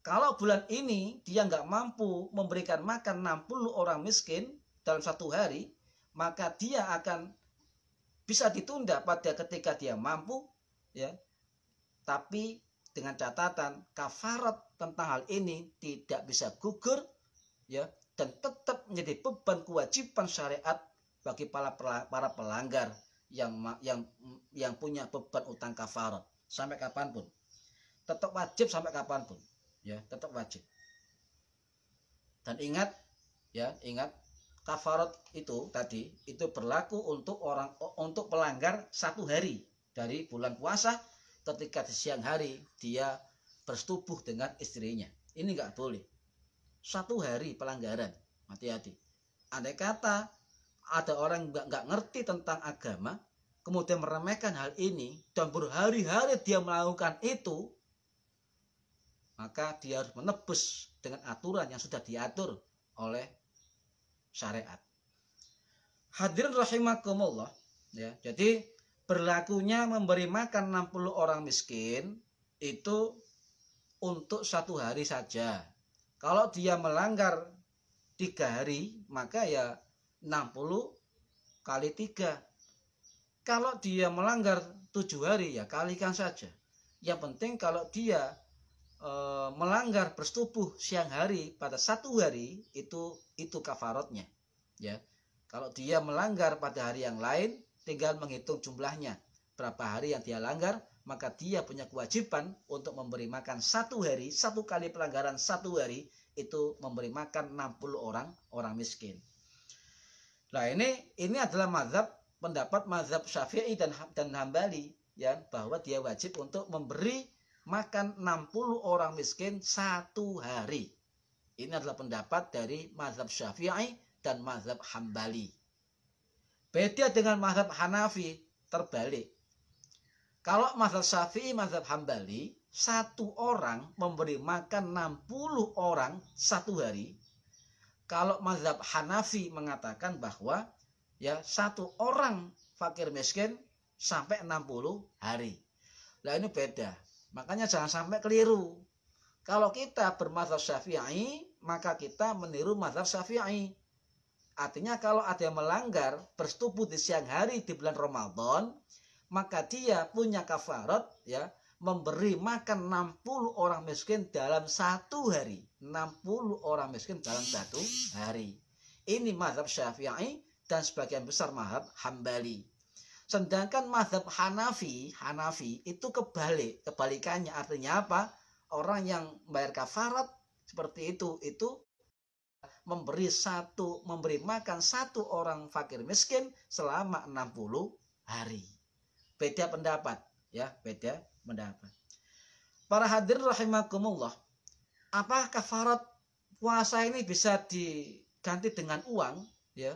Kalau bulan ini dia nggak mampu memberikan makan 60 orang miskin dalam 1 hari, maka dia akan bisa ditunda pada ketika dia mampu, ya. Tapi dengan catatan kafarat tentang hal ini tidak bisa gugur, ya, dan tetap menjadi beban kewajiban syariat bagi para pelanggar yang punya beban utang kafarat sampai kapanpun. Tetap wajib sampai kapanpun. Ya, tetap wajib. Dan ingat, ya, kafarat itu tadi itu berlaku untuk pelanggar 1 hari dari bulan puasa ketika di siang hari dia bersetubuh dengan istrinya. Ini nggak boleh. 1 hari pelanggaran. Hati-hati. Andai kata ada orang nggak ngerti tentang agama, kemudian meremehkan hal ini dan berhari-hari dia melakukan itu, maka dia harus menebus dengan aturan yang sudah diatur oleh syariat. Hadirin rahimakumullah, ya. Jadi berlakunya memberi makan 60 orang miskin itu untuk 1 hari saja. Kalau dia melanggar 3 hari, maka ya 60 kali 3. Kalau dia melanggar 7 hari, ya kalikan saja. Yang penting kalau dia melanggar bersetubuh siang hari pada 1 hari, itu kafaratnya. Ya. Kalau dia melanggar pada hari yang lain, tinggal menghitung jumlahnya. Berapa hari yang dia langgar, maka dia punya kewajiban untuk memberi makan 1 hari, 1 kali pelanggaran 1 hari, itu memberi makan 60 orang miskin. Nah, ini adalah pendapat mazhab Syafi'i dan Hambali, ya, bahwa dia wajib untuk memberi makan 60 orang miskin 1 hari. Ini adalah pendapat dari mazhab Syafi'i dan mazhab Hambali. Beda dengan mazhab Hanafi, terbalik. Kalau mazhab Syafi'i, mazhab Hambali, 1 orang memberi makan 60 orang 1 hari. Kalau mazhab Hanafi mengatakan bahwa ya 1 orang fakir miskin sampai 60 hari. Nah, ini beda. Makanya jangan sampai keliru. Kalau kita bermazhab Syafi'i, maka kita meniru mazhab Syafi'i. Artinya kalau ada yang melanggar bersetubuh di siang hari di bulan Ramadan, maka dia punya kafarat, ya, memberi makan 60 orang miskin dalam 1 hari. 60 orang miskin dalam 1 hari. Ini mazhab Syafi'i dan sebagian besar mazhab Hambali. Sedangkan mazhab Hanafi itu kebalikannya. Artinya apa? Orang yang bayar kafarat seperti itu memberi makan 1 orang fakir miskin selama 60 hari. Beda pendapat, ya, beda pendapat. Para hadirin rahimakumullah, apa kafarat puasa ini bisa diganti dengan uang? Ya,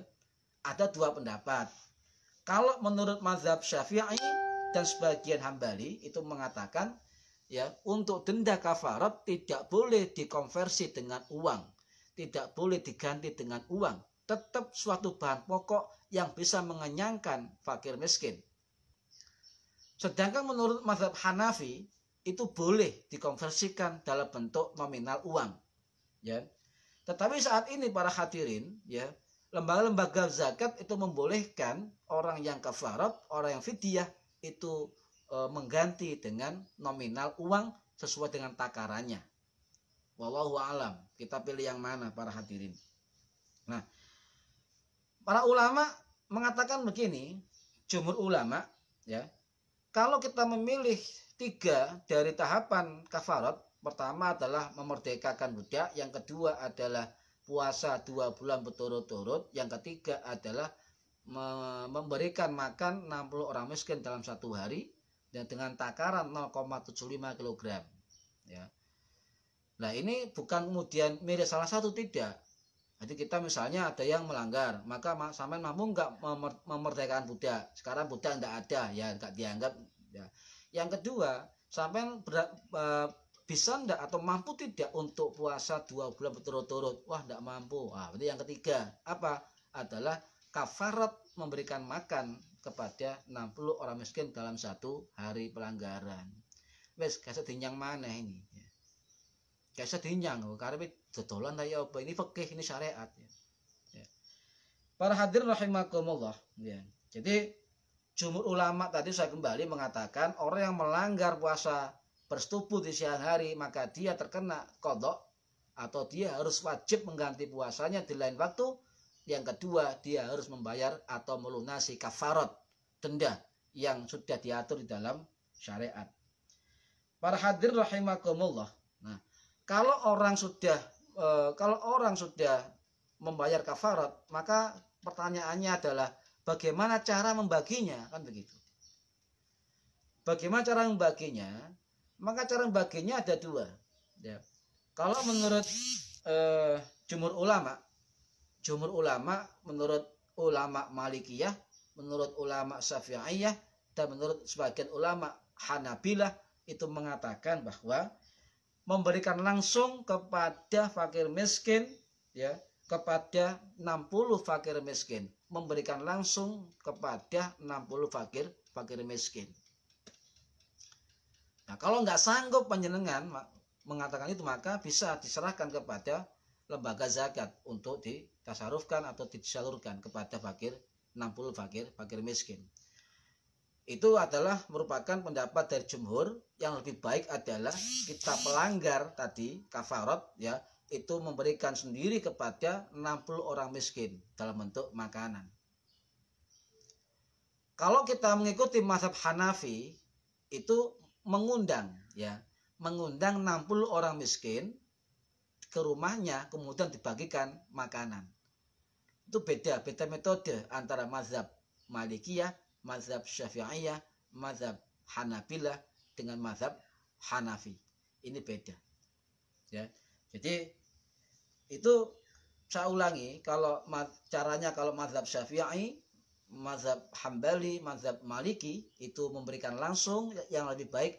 ada 2 pendapat. Kalau menurut mazhab Syafi'i dan sebagian Hambali itu mengatakan, ya, untuk denda kafarat tidak boleh dikonversi dengan uang, tidak boleh diganti dengan uang, tetap suatu bahan pokok yang bisa mengenyangkan fakir miskin. Sedangkan menurut mazhab Hanafi itu boleh dikonversikan dalam bentuk nominal uang, ya. Tetapi saat ini para hadirin, ya, lembaga-lembaga zakat itu membolehkan orang yang kafarat, orang yang fidyah itu mengganti dengan nominal uang sesuai dengan takarannya. Wallahu a'lam. Kita pilih yang mana para hadirin. Nah, para ulama mengatakan begini, jumhur ulama, ya, kalau kita memilih 3 dari tahapan kafarat, pertama adalah memerdekakan budak, yang kedua adalah puasa 2 bulan berturut-turut, yang ketiga adalah memberikan makan 60 orang miskin dalam 1 hari dan dengan takaran 0,75 kg. Ya. Nah, ini bukan kemudian milih salah satu, tidak. Jadi kita misalnya ada yang melanggar, maka sampean mampu nggak memerdekakan budak. Sekarang budak nggak ada, ya nggak dianggap. Ya. Yang kedua, sampean bisa enggak atau mampu tidak untuk puasa 2 bulan berturut-turut? Wah, enggak mampu. Berarti yang ketiga apa? Adalah kafarat memberikan makan kepada 60 orang miskin dalam 1 hari pelanggaran. Wes, kasih dinyang mana ini? Kasih dinyang, karena dodolan ya apa? Ini fikih, ini syariat. Ya. Para hadirin rahimakumullah. Ya. Jadi jumhur ulama tadi saya kembali mengatakan orang yang melanggar puasa bersetubuh di siang hari, maka dia terkena qadha atau dia harus wajib mengganti puasanya di lain waktu. Yang kedua, dia harus membayar atau melunasi kafarat, denda yang sudah diatur di dalam syariat. Para hadirin rahimakumullah. Nah, kalau orang sudah membayar kafarat, maka pertanyaannya adalah bagaimana cara membaginya, kan begitu. Bagaimana cara membaginya? Maka cara membaginya ada dua. Ya. Kalau menurut jumhur ulama, menurut ulama Malikiyah, menurut ulama Syafi'iyah, dan menurut sebagian ulama Hanabilah itu mengatakan bahwa memberikan langsung kepada fakir miskin, ya, kepada 60 fakir miskin, memberikan langsung kepada 60 fakir miskin. Nah, kalau nggak sanggup panjenengan mengatakan itu, maka bisa diserahkan kepada lembaga zakat untuk ditasarufkan atau disalurkan kepada 60 fakir miskin. Itu adalah merupakan pendapat dari jumhur. Yang lebih baik adalah kita pelanggar tadi kafarat, ya, itu memberikan sendiri kepada 60 orang miskin dalam bentuk makanan. Kalau kita mengikuti mazhab Hanafi, itu mengundang 60 orang miskin ke rumahnya, kemudian dibagikan makanan. Itu beda metode antara mazhab Malikiyah, mazhab Syafi'iyah, mazhab Hanabilah dengan mazhab Hanafi. Ini beda. Ya. Jadi itu saya ulangi, kalau caranya kalau mazhab Syafi'i, mazhab Hambali, mazhab Maliki itu memberikan langsung, yang lebih baik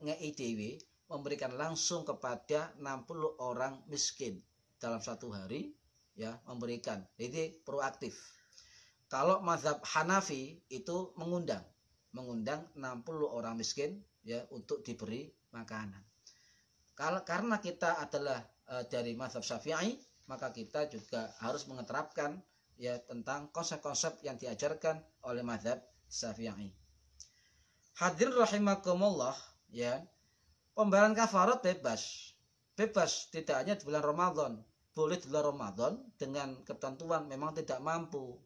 nge-IDW memberikan langsung kepada 60 orang miskin dalam satu hari, ya, memberikan. Jadi proaktif. Kalau mazhab Hanafi itu mengundang 60 orang miskin, ya, untuk diberi makanan. Karena kita adalah dari mazhab Syafi'i, maka kita juga harus menerapkan, ya, tentang konsep-konsep yang diajarkan oleh mazhab Syafi'i. Hadirin rahimakumullah, ya, pembayaran kafarat bebas, tidak hanya di bulan Ramadan, boleh di bulan Ramadan dengan ketentuan memang tidak mampu.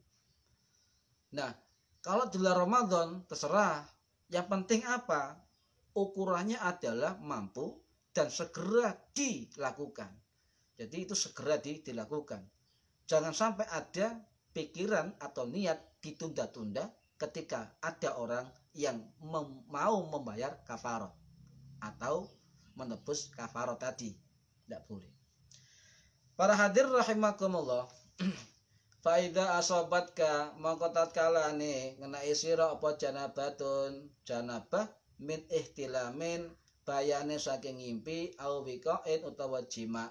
Nah, kalau di bulan Ramadan terserah, yang penting apa? Ukurannya adalah mampu dan segera dilakukan. Jadi itu segera dilakukan. Jangan sampai ada pikiran atau niat ditunda-tunda ketika ada orang yang mau membayar kafarat atau menebus kafarat tadi. Tidak boleh. Para hadir rahimakumullah. Faida asobatka mongko tatkalane ngenai sira apa janabah min ihtilamin bayane saking ngimpi au wiqain utawa jima.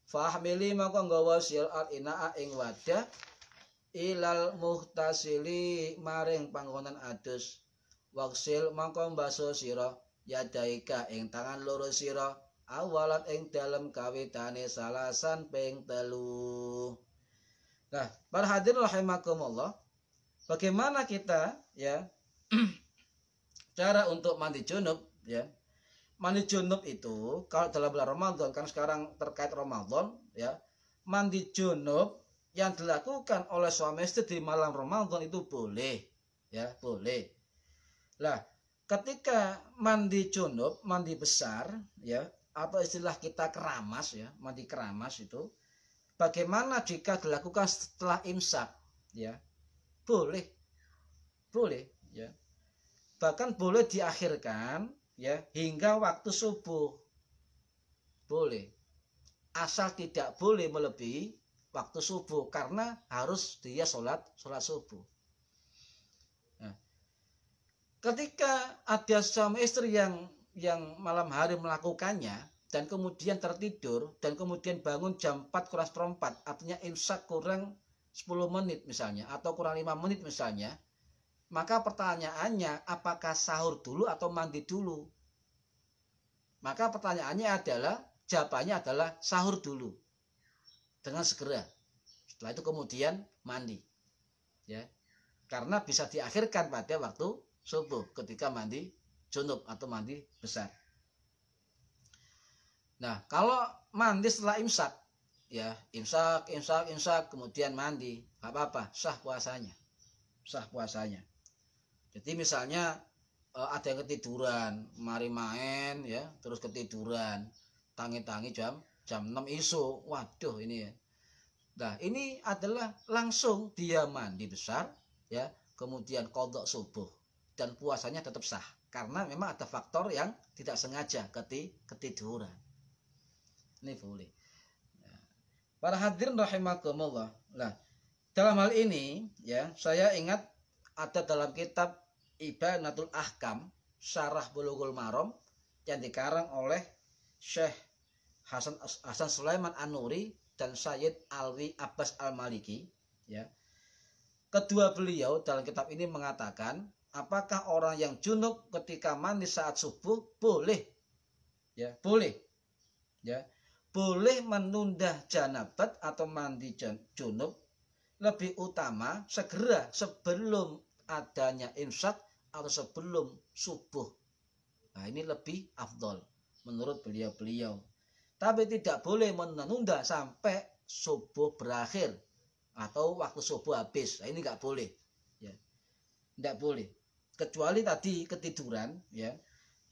Fahmili maka nggawa sira al inaa ing wadah ilal muhtasili maring panggonan adus. Waksil maka mbaso sira yadaika ing tangan loro sira awalat ing dalem kawitane salasan ping 3. Nah, para hadirin rahimakumullah, bagaimana kita, ya, cara untuk mandi junub, ya. Mandi junub itu kalau dalam bulan Ramadan, kan sekarang terkait Ramadan, ya, mandi junub yang dilakukan oleh suami istri di malam Ramadan itu boleh, ya, boleh. Lah, ketika mandi junub, mandi besar, ya, atau istilah kita keramas, ya, mandi keramas itu, bagaimana jika dilakukan setelah imsak, ya, boleh, ya, bahkan boleh diakhirkan, ya, hingga waktu subuh, boleh, asal tidak boleh melebihi waktu subuh karena harus dia sholat subuh. Nah, ketika ada suami istri yang malam hari melakukannya dan kemudian tertidur dan kemudian bangun jam 4:04, artinya imsak kurang 10 menit misalnya atau kurang 5 menit misalnya, maka pertanyaannya apakah sahur dulu atau mandi dulu? Maka pertanyaannya adalah, jawabannya adalah sahur dulu dengan segera. Setelah itu kemudian mandi, ya, karena bisa diakhirkan pada waktu subuh ketika mandi junub atau mandi besar. Nah, kalau mandi setelah imsak, ya, imsak kemudian mandi, nggak apa-apa, sah puasanya. Jadi misalnya ada yang ketiduran, mari main, ya, terus ketiduran, tangi jam 6 isu, waduh ini, ya, Nah, ini adalah langsung dia mandi besar, ya, kemudian qadha subuh dan puasanya tetap sah karena memang ada faktor yang tidak sengaja ketiduran. Ini boleh. Nah, para hadirin rahimakumullah. Nah, dalam hal ini ya, saya ingat ada dalam kitab Ibanatul Ahkam Syarah Bulughul Maram yang dikarang oleh Syekh Hasan Sulaiman An-Nuri dan Sayyid Alwi Abbas Al-Maliki, ya. Kedua beliau dalam kitab ini mengatakan, apakah orang yang junub ketika mandi saat subuh boleh, ya, boleh, ya, boleh menunda janabat atau mandi junub lebih utama segera sebelum adanya imsak atau sebelum subuh. Nah, ini lebih afdol menurut beliau-beliau. Tapi tidak boleh menunda sampai subuh berakhir atau waktu subuh habis. Nah, ini nggak boleh, ya, nggak boleh. Kecuali tadi ketiduran, ya,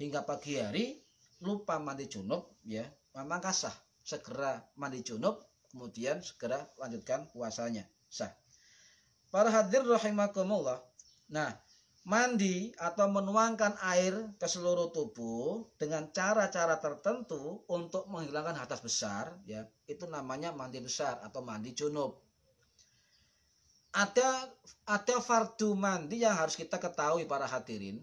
hingga pagi hari lupa mandi junub, ya, maka sah segera mandi junub, kemudian segera lanjutkan puasanya, sah. Para hadir rahimakumullah. Nah, mandi atau menuangkan air ke seluruh tubuh dengan cara-cara tertentu untuk menghilangkan hadas besar, ya, itu namanya mandi besar atau mandi junub. Ada fardu mandi yang harus kita ketahui para hadirin.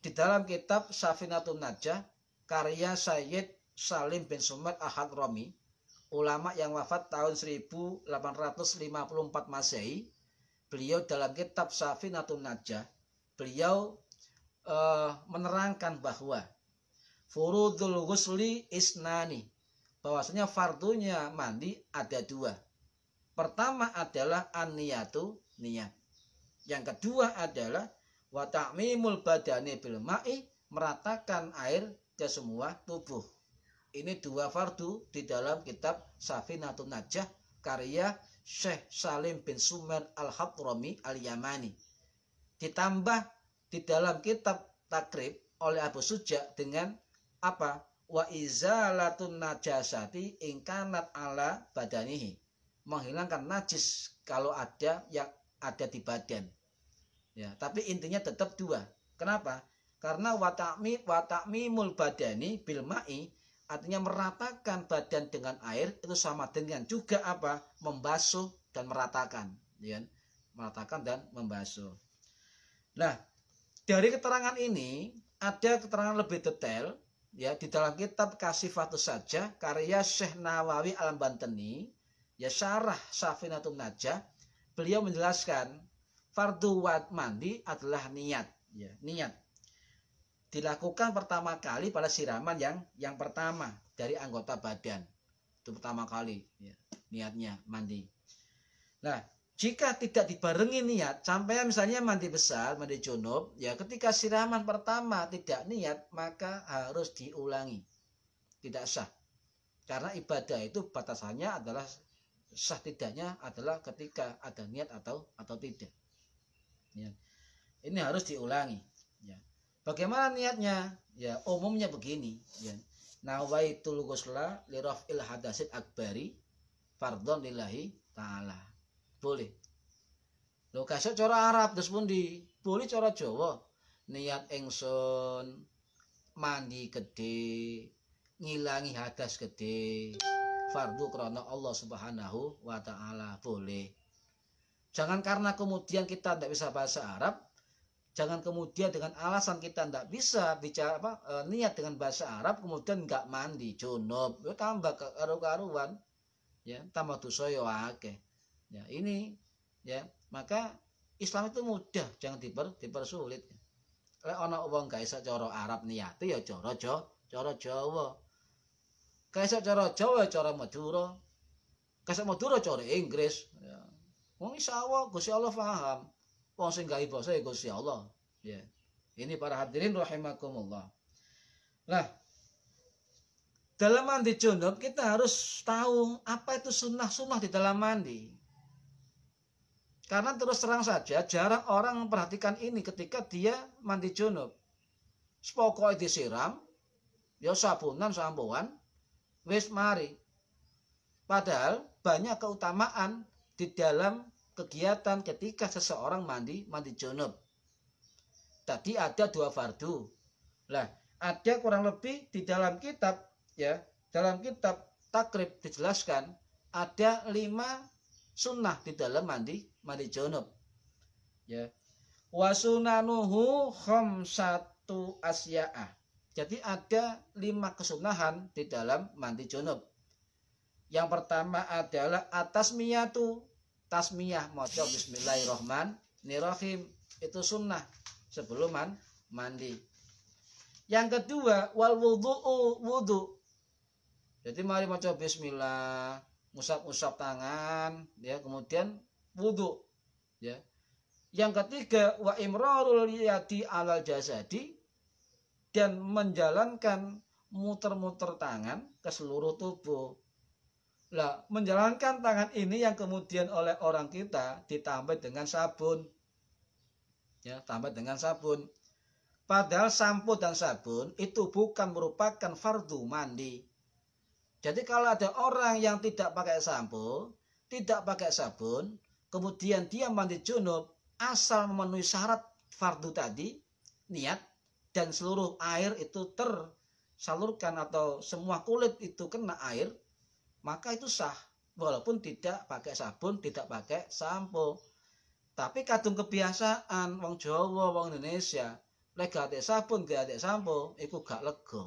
Di dalam kitab Safinatun Najah karya Sayyid Salim bin Sumed Al-Hadrami, ulama yang wafat tahun 1854 Masehi, beliau dalam kitab Safinatun Najah beliau menerangkan bahwa furudul ghusli isnani, bahwasanya fardunya mandi ada dua. Pertama adalah an-niyatu, niat. Yang kedua adalah wa ta'mimul badani bil ma'i, meratakan air ke semua tubuh. Ini dua fardu di dalam kitab Safinatun Najah karya Syekh Salim bin Sumer Al-Hadrami Al-Yamani. Ditambah di dalam kitab Takrib oleh Abu Suja dengan apa? Wa izalatun najasati ingkanat ala badanihi, menghilangkan najis kalau ada yang ada di badan. Ya, tapi intinya tetap dua. Kenapa? Karena wa ta'mimul badani bil ma'i, artinya meratakan badan dengan air itu sama dengan juga apa? Membasuh dan meratakan, ya, meratakan dan membasuh. Nah, dari keterangan ini ada keterangan lebih detail, ya, di dalam kitab Kasifatus Sajah karya Syekh Nawawi Al-Bantani, ya, syarah Safinatun Najah, beliau menjelaskan fardu mandi adalah niat, ya, niat. Dilakukan pertama kali pada siraman yang pertama dari anggota badan. Itu pertama kali, ya, niatnya mandi. Nah, jika tidak dibarengi niat, sampai misalnya mandi besar, mandi junub, ya, ketika siraman pertama tidak niat, maka harus diulangi. Tidak sah. Karena ibadah itu batasannya adalah sah tidaknya adalah ketika ada niat atau tidak. Ya. Ini harus diulangi. Ya. Bagaimana niatnya? Ya, umumnya begini. Ya. Nawaitul ghusla li raf'il hadasid akbari fardhon lillahi ta'ala. Boleh. Lho kasuk cara Arab terus pundi? Boleh cara Jawa. Niat ingsun mandi gede, ngilangi hadas gede, fardu krana Allah Subhanahu wa taala, boleh. Jangan karena kemudian kita tidak bisa bahasa Arab, jangan kemudian dengan alasan kita tidak bisa bicara niat dengan bahasa Arab kemudian enggak mandi junub, yo tambah karu-karuan, ya, tambah dosa yo akeh. Ya, ini, ya, maka Islam itu mudah, jangan dipersulit. Lek ana wong gak iso cara Arab niate ya cara Jawa. Gak iso cara Jawa cara Madura. Gak iso Madura cara Inggris, ya. Wong insyaallah Gusti Allah paham. Wong sing gawe basa ya Gusti Allah, ya. Ini para hadirin rahimakumullah. Nah, dalam mandi junub kita harus tahu apa itu sunnah-sunnah di dalam mandi. Karena terus terang saja jarang orang memperhatikan ini ketika dia mandi junub. Pokoknya disiram, ya sabunan sampoan, wis mari. Padahal banyak keutamaan di dalam kegiatan ketika seseorang mandi junub. Tadi ada 2 fardu. Lah, ada kurang lebih di dalam kitab ya, dalam kitab takrib dijelaskan ada 5 sunnah di dalam mandi junub. Ya. Wa sunanuhu khamsatu asya'a. Jadi ada 5 kesunahan di dalam mandi junub. Yang pertama adalah atasmiyatu, tasmiyah maca bismillahirrahmanirrahim, itu sunnah sebelum mandi. Yang kedua wal wudu'u, wudu. Jadi mari maca bismillah, ngusap-ngusap tangan ya, kemudian wudu ya. Yang ketiga wa imrarul yadi alal jasadi, dan menjalankan muter-muter tangan ke seluruh tubuh. Lah, menjalankan tangan ini yang kemudian oleh orang kita ditambah dengan sabun. Ya, tambah dengan sabun. Padahal sampo dan sabun itu bukan merupakan fardu mandi. Jadi kalau ada orang yang tidak pakai sampo, tidak pakai sabun, kemudian dia mandi junub, asal memenuhi syarat fardu tadi, niat, dan seluruh air itu tersalurkan atau semua kulit itu kena air, maka itu sah, walaupun tidak pakai sabun, tidak pakai sampo. Tapi kadung kebiasaan wong Jawa, wong Indonesia, lek gak ada sabun, gak ada sampo, iku gak lega.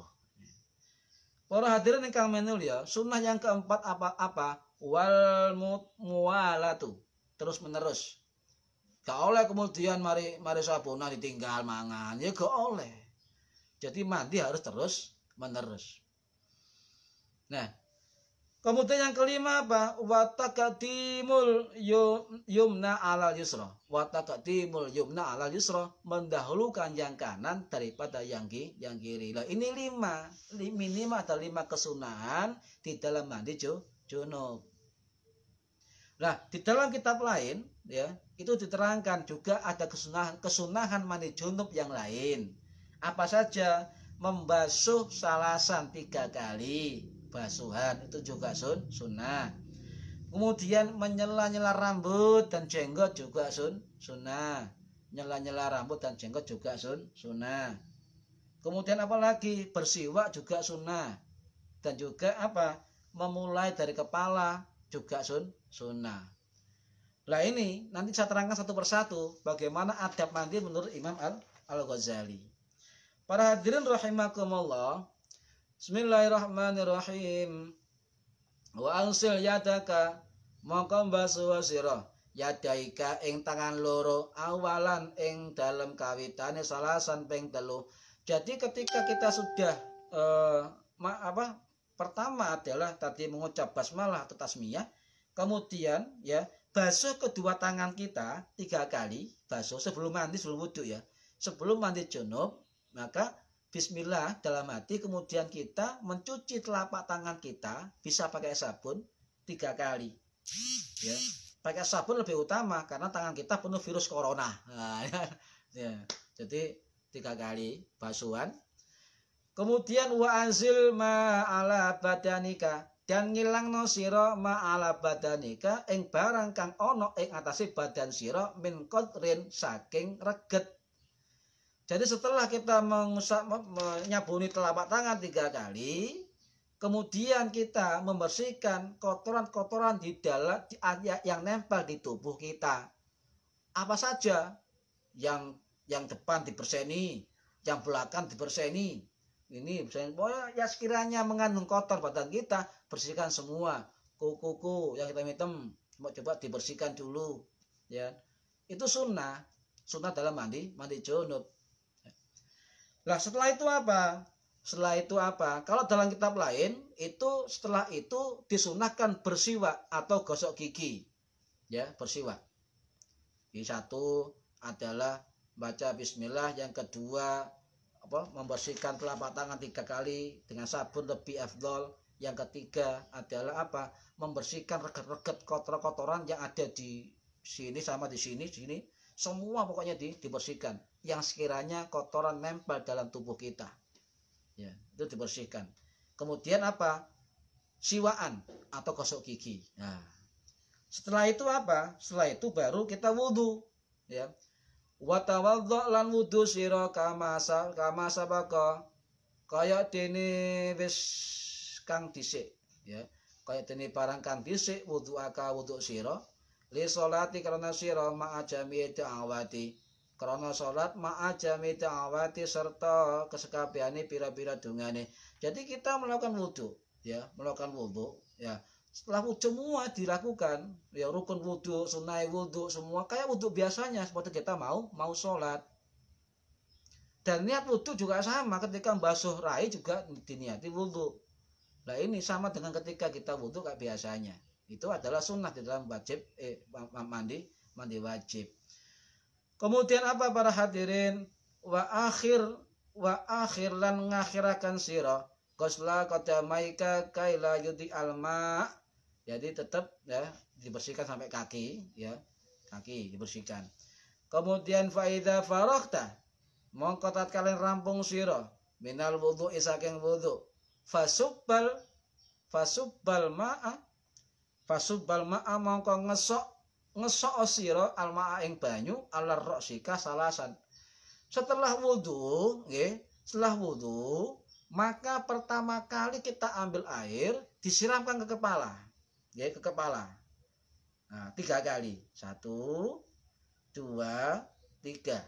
Para hadirin ingkang minulya, sunnah yang keempat apa? Wal muwalatu, terus menerus. Gak oleh kemudian mari sabunan ditinggal mangan, ya gak oleh. Jadi mandi harus terus menerus. Nah, kemudian yang kelima apa? Wa taqdimul yumna alal yusra. Wa taqdimul yumna alal yusra, mendahulukan yang kanan daripada yang kiri. Lah ini 5, minimal ada 5 kesunahan di dalam mandi junub. Nah, di dalam kitab lain ya, itu diterangkan juga ada kesunahan mandi junub yang lain. Apa saja? Membasuh salasan 3 kali. Basuhan itu juga sunnah. Kemudian menyela-nyela rambut dan jenggot juga sunnah. Nyela-nyela rambut dan jenggot juga sunnah. Kemudian apa lagi? Bersiwak juga sunnah. Dan juga apa? Memulai dari kepala juga sunnah. Nah ini nanti saya terangkan satu persatu bagaimana adab mandi menurut Imam Al-Ghazali. Para hadirin rahimakumullah, bismillahirrahmanirrahim. Wa ansil yadaka, mongko mbasuh sira yadaika ing tangan loro, awalan ing dalam kawitane salasan ping 3. Jadi ketika kita sudah pertama adalah tadi mengucap basmalah atau tasmiyah, kemudian ya basuh kedua tangan kita 3 kali, basuh sebelum mandi, sebelum wudu ya. Sebelum mandi junub, maka bismillah dalam hati, kemudian kita mencuci telapak tangan kita, bisa pakai sabun 3 kali. Ya. Pakai sabun lebih utama karena tangan kita penuh virus corona. Nah, ya. Jadi 3 kali basuhan. Kemudian wa anzil ma'ala badanika, dan ngilangno sira ma'ala badanika ing barang kang ana ing atase badan sira min qadrin saking reget. Jadi setelah kita menyabuni telapak tangan 3 kali, kemudian kita membersihkan kotoran-kotoran di dalam yang nempel di tubuh kita. Apa saja? Yang depan diberseni, yang belakang diberseni. Ini ya sekiranya mengandung kotor badan kita, bersihkan semua. Kuku yang hitam-hitam coba dibersihkan dulu, ya. Itu sunnah dalam mandi junub. Lah setelah itu apa? Kalau dalam kitab lain itu setelah itu disunahkan bersiwak atau gosok gigi. Ya, bersiwak. Yang satu adalah baca bismillah, yang kedua membersihkan telapak tangan 3 kali dengan sabun lebih afdol. Yang ketiga adalah membersihkan reget-reget kotoran yang ada di sini sama di sini, semua pokoknya dibersihkan. Yang sekiranya kotoran nempel dalam tubuh kita, ya itu dibersihkan. Kemudian siwaan atau gosok gigi. Nah, setelah itu apa? Setelah itu baru kita wudu, ya. Wa tawaddo lan wudu sira kama sabaka kaya dene wis kang dhisik, ya. Kaya dene barang kang dhisik wudu aka wudu sira li sholati karena sira ma'a jami'i ta'awati karena salat ma'a jami'i ta'awati serta kesekabehane pira-pira dungane. Jadi kita melakukan wudu, ya, melakukan wudu, ya. Setelah semua dilakukan, ya, rukun wudu, sunai wudu, semua kayak wudu biasanya seperti kita mau sholat. Dan niat wudu juga sama, ketika basuh rai juga diniati wudu. Nah ini sama dengan ketika kita wudu kayak biasanya. Itu adalah sunnah di dalam wajib mandi wajib. Kemudian apa para hadirin? Wa akhir lan ngakhirakan sira ghusla qadamaika kaila yudi alma. Jadi tetap, ya, dibersihkan sampai kaki, ya, kaki dibersihkan. Kemudian faida faraghta mongko tatkala rampung sira minal wudu saking wudu fasubbal ma'a mongko ngesok sira almaa ing banyu alar roksika salasan. Setelah wudu, nggih, setelah wudu maka pertama kali kita ambil air disiramkan ke kepala. Ya, ke kepala. Nah, 3 kali. 1, 2, 3.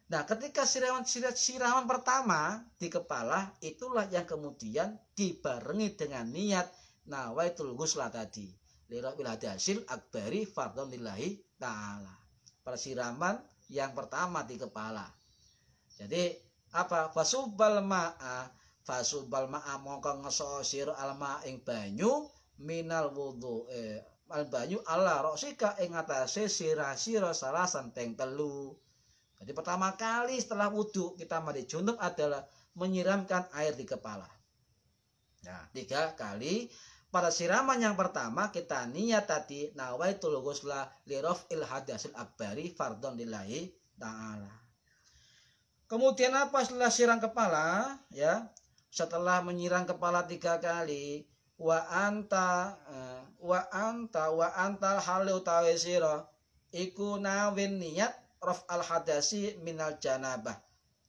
Nah, ketika siraman pertama di kepala, itulah yang kemudian dibarengi dengan niat nawaitul ghusla tadi. Lirafil hadasil akbari fardhon lillahi ta'ala. Persiraman yang pertama di kepala. Jadi, apa? Fasubbal ma'a mongko ngeso sira alma ing banyu minal wudu al banyu ala roksika ing atase sira-sira salasan ping 3. Jadi pertama kali setelah wudu kita mandi junub adalah menyiramkan air di kepala. Nah, 3 kali. Pada siraman yang pertama kita niat tadi nawaitul ghusla li raf'il hadasil akbari fardhon lillahi ta'ala. Kemudian apa setelah siram kepala, ya? Setelah menyiram kepala 3 kali wa anta halu tawisira iku nawin niat raf al hadasi minal janabah.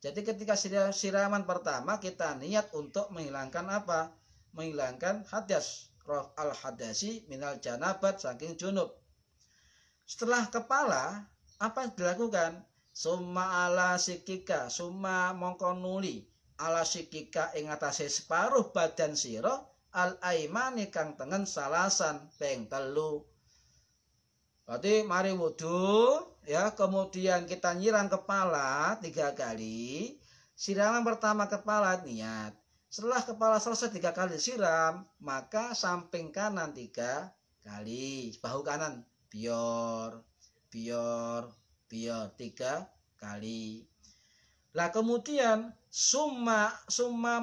Jadi ketika siraman pertama kita niat untuk menghilangkan apa? Menghilangkan hadas, raf al hadasi minal janabat saking junub. Setelah kepala apa yang dilakukan? Summa ala sikika, summa mongko nuli ala sikika ing atase separuh badan sira al aimani kang tengen salasan ping 3. Berarti mari wudu, ya, kemudian kita nyiram kepala 3 kali. Siraman pertama kepala niat. Setelah kepala selesai 3 kali siram, maka samping kanan 3 kali, bahu kanan bior 3 kali. Lah kemudian summa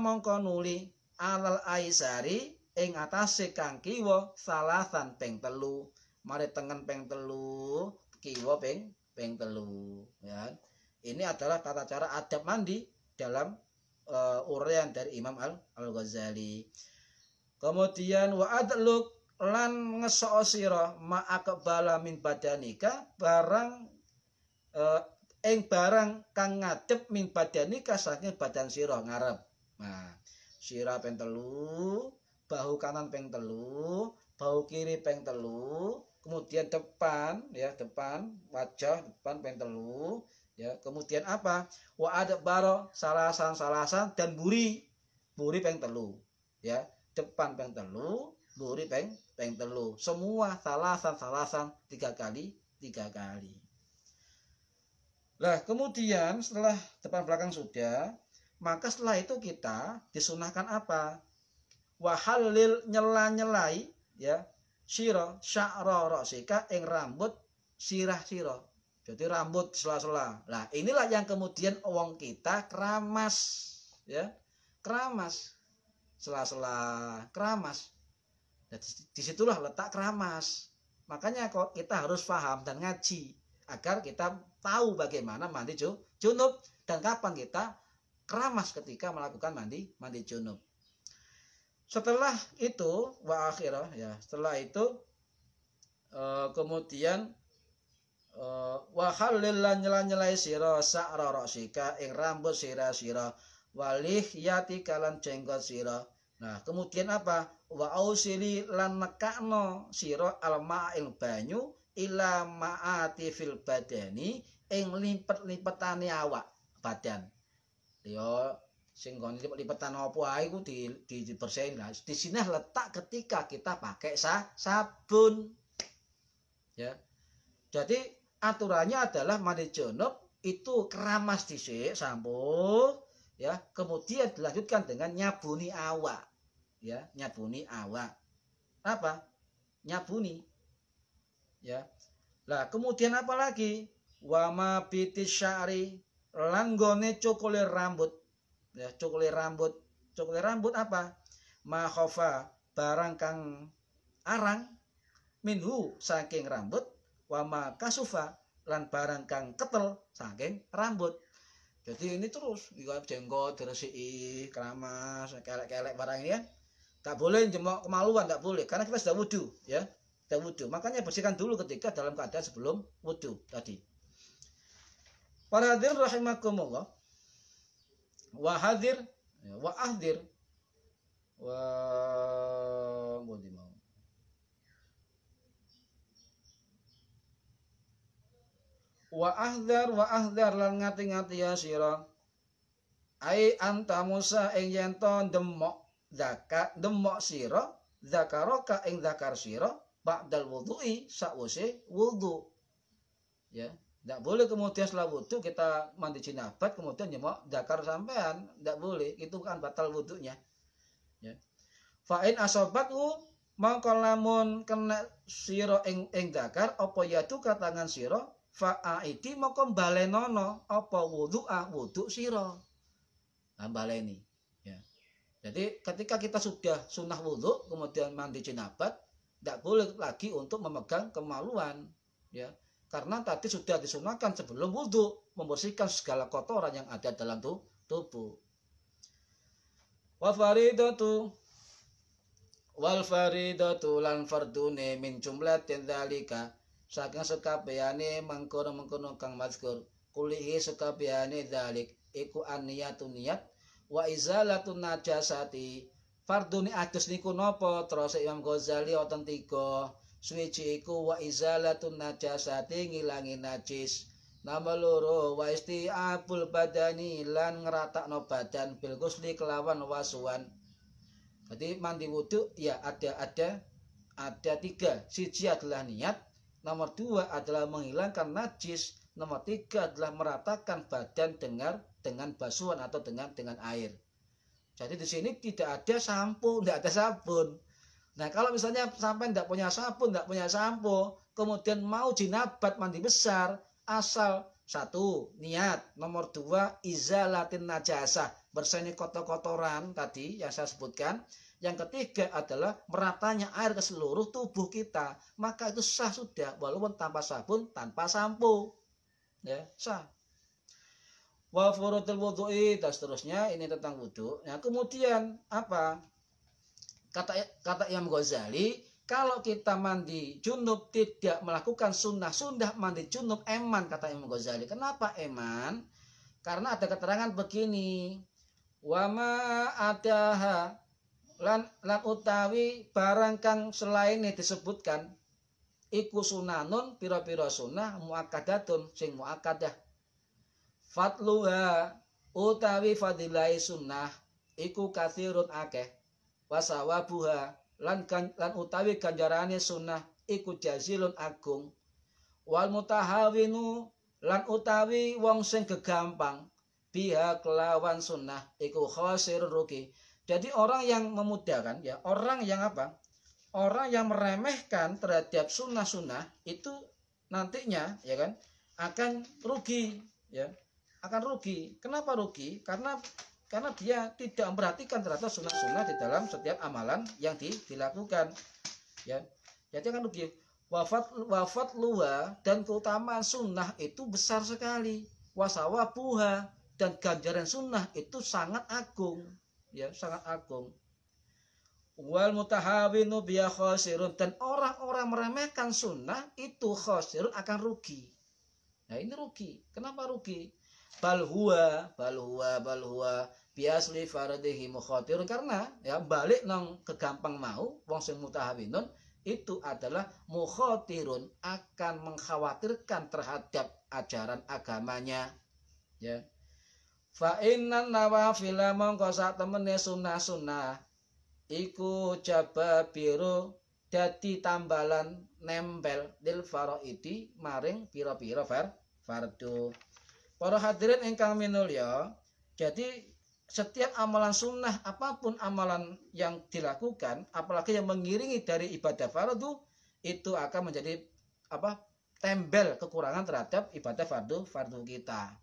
mongko nuli alal aisari ing atase kang kiwa salasan ping 3. Mari tengen ping 3, kiwa ping 3, ya. Ini adalah tata cara adab mandi dalam uraian dari Imam Al-Ghazali. Kemudian wa adluk lan ngesok sira ma'akbala min badanika barang barang kang ngadep min badanika saking badan sira ngarep. Nah, sira ping 3, bahu kanan ping 3, bahu kiri ping 3, kemudian depan, ya, depan wajah depan ping 3, ya. Kemudian apa? Wa adbaro salasan dan buri ping 3, ya. Depan ping 3, buri ping 3. Semua salasan 3 kali. Lah kemudian setelah depan belakang sudah, maka setelah itu kita disunahkan apa? Wahalil nyela-nyelai, ya, sira sya'ra ra'sika ing rambut sirah sira. Jadi rambut sela-sela. Lah inilah yang kemudian wong kita keramas, ya. Keramas. Sela-sela keramas. Nah, disitulah letak keramas. Makanya kok kita harus paham dan ngaji agar kita tahu bagaimana mandi junub dan kapan kita keramas ketika melakukan mandi junub. Setelah itu wa akhirah ya, setelah itu kemudian wa halil lan nyela-nyelai sira sa'ra rasika ing rambut sira walih yati kalan jenggot sira. Nah, kemudian apa? Wa ausili lan nekakno sira alma ing banyu ila ma'ati fil badani ing limpet-limpetane awak badan. Ya sing nggon lipetan apa ae iku dibersihin. Nah, di sini letak ketika kita pakai sabun. Ya. Jadi aturannya adalah mandi junub itu keramas dhisik sampo ya, kemudian dilanjutkan dengan nyabuni awak. Ya, nyabuni awak. Apa? Nyabuni. Ya. Lah, kemudian apa lagi? Wa ma bitis sya'ri lan gone cukule rambut. Ya, cukule rambut. Cukule rambut apa? Ma khofa barang kang arang minhu saking rambut, wa ma kasufa lan barang kang ketel saking rambut. Jadi ini terus jenggot diresiki, keramas, kelek-kelek barang ini ya. Tak boleh jemok kemaluan, tak boleh karena kita sudah wudu ya. Sudah wudu. Makanya bersihkan dulu ketika dalam keadaan sebelum wudu tadi. Para hadirin rahimakumullah. Wa hadir ya, wa ahdir wa mau wa ahdar lan ngati-ngati ya sira ai anta Musa ing yen to demok sira zakaraka ing zakar sira ba'dal wudu'i sakwise wudu ya. Tidak boleh kemudian setelah wudhu kita mandi jinabat kemudian nyemok zakar sampean, tidak boleh, itu kan batal wudhunya ya. Fa'in asobatu mongko lamun kena sira ing zakar apa yadu katangan sira fa'aidi mongko balenono apa wudu sira. Nah, baleni ya. Jadi ketika kita sudah sunnah wudhu kemudian mandi jinabat tidak boleh lagi untuk memegang kemaluan ya. Karena tadi sudah disunahkan sebelum wudhu membersihkan segala kotoran yang ada dalam tubuh. Wa faridatu wal faridatu lan fardune min jumlatin dzalika saking sekabehane mengkono-mengkono kang mazkur kulihi sekabehane dzalik iku anniyatun niyat wa izalatun najasati fardune adus niku napa terus Imam Ghazali wonten 3. Suwiji iku wa izalatun najasati ngilangi najis. Nama loro wa isti'abul badani lan ngeratakno badan bil ghusli kelawan wasuan. Jadi mandi wudu ya ada 3. Siji adalah niat, nomor 2 adalah menghilangkan najis, nomor 3 adalah meratakan badan dengan basuhan atau dengan air. Jadi di sini tidak ada sampo, tidak ada sabun. Nah, kalau misalnya sampai tidak punya sabun, tidak punya sampo, kemudian mau jinabat mandi besar, asal 1 niat, nomor 2 izalatin najasah, bersihin kotor-kotoran tadi yang saya sebutkan. Yang ketiga adalah meratanya air ke seluruh tubuh kita, maka itu sah sudah, walaupun tanpa sabun, tanpa sampo, ya sah. Wa furudul wudu'i dan seterusnya, ini tentang wudu. Nah, kemudian apa? Kata Imam Ghazali, kalau kita mandi junub tidak melakukan sunnah mandi junub eman, kata Imam Ghazali. Kenapa eman? Karena ada keterangan begini, wama adaha lan utawi barang kang selain disebutkan iku sunanun pira-pira sunnah muakkadatun sing muakkadah. Fatluha utawi fadilai sunnah iku kathirun akeh. Wasawabuha lan utawi ganjarane sunnah iku jazilun agung. Wal mutahawinu lan utawi wong sing gegampang biha kelawan sunnah iku khosir rugi. Jadi orang yang memudahkan ya, orang yang apa? Orang yang meremehkan terhadap sunnah-sunnah itu nantinya ya kan akan rugi ya. Akan rugi. Kenapa rugi? Karena dia tidak memperhatikan terhadap sunnah-sunnah di dalam setiap amalan yang dilakukan ya. Jadi akan rugi. Wafat luha dan keutamaan sunnah itu besar sekali. Wasawabuha dan ganjaran sunnah itu sangat agung ya, sangat agung. wal mutahawinu biya khosirun, dan orang-orang meremehkan sunnah itu khosirun, akan rugi. Nah ini rugi. Kenapa rugi? Bal huwa biasli faradihi mukhatirun, karena ya balik nang kegampang mau wong sing mutahawinun itu adalah mukhatirun, akan mengkhawatirkan terhadap ajaran agamanya, ya. Fa innan nawafila mongko sak temene sunah-sunah iku jababiru dadi tambalan nempel lil faraidi maring pira-pira fardu. Para hadirin ingkang minulya, jadi setiap amalan sunnah, apapun amalan yang dilakukan, apalagi yang mengiringi dari ibadah fardu, itu akan menjadi tembel kekurangan terhadap ibadah fardu kita.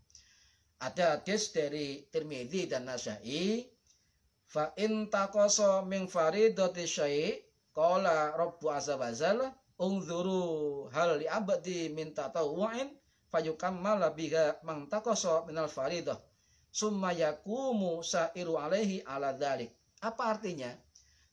Ada hadis dari Tirmidzi dan Nasa'i, fa in taqasa min faridati syai' qala rabbu azza wa jalla unzuru hal li abdi min tatawwu'in fayukammal biha man taqasa minal faridah summa yakumu sa'iru alaihi ala dzalik. Apa artinya?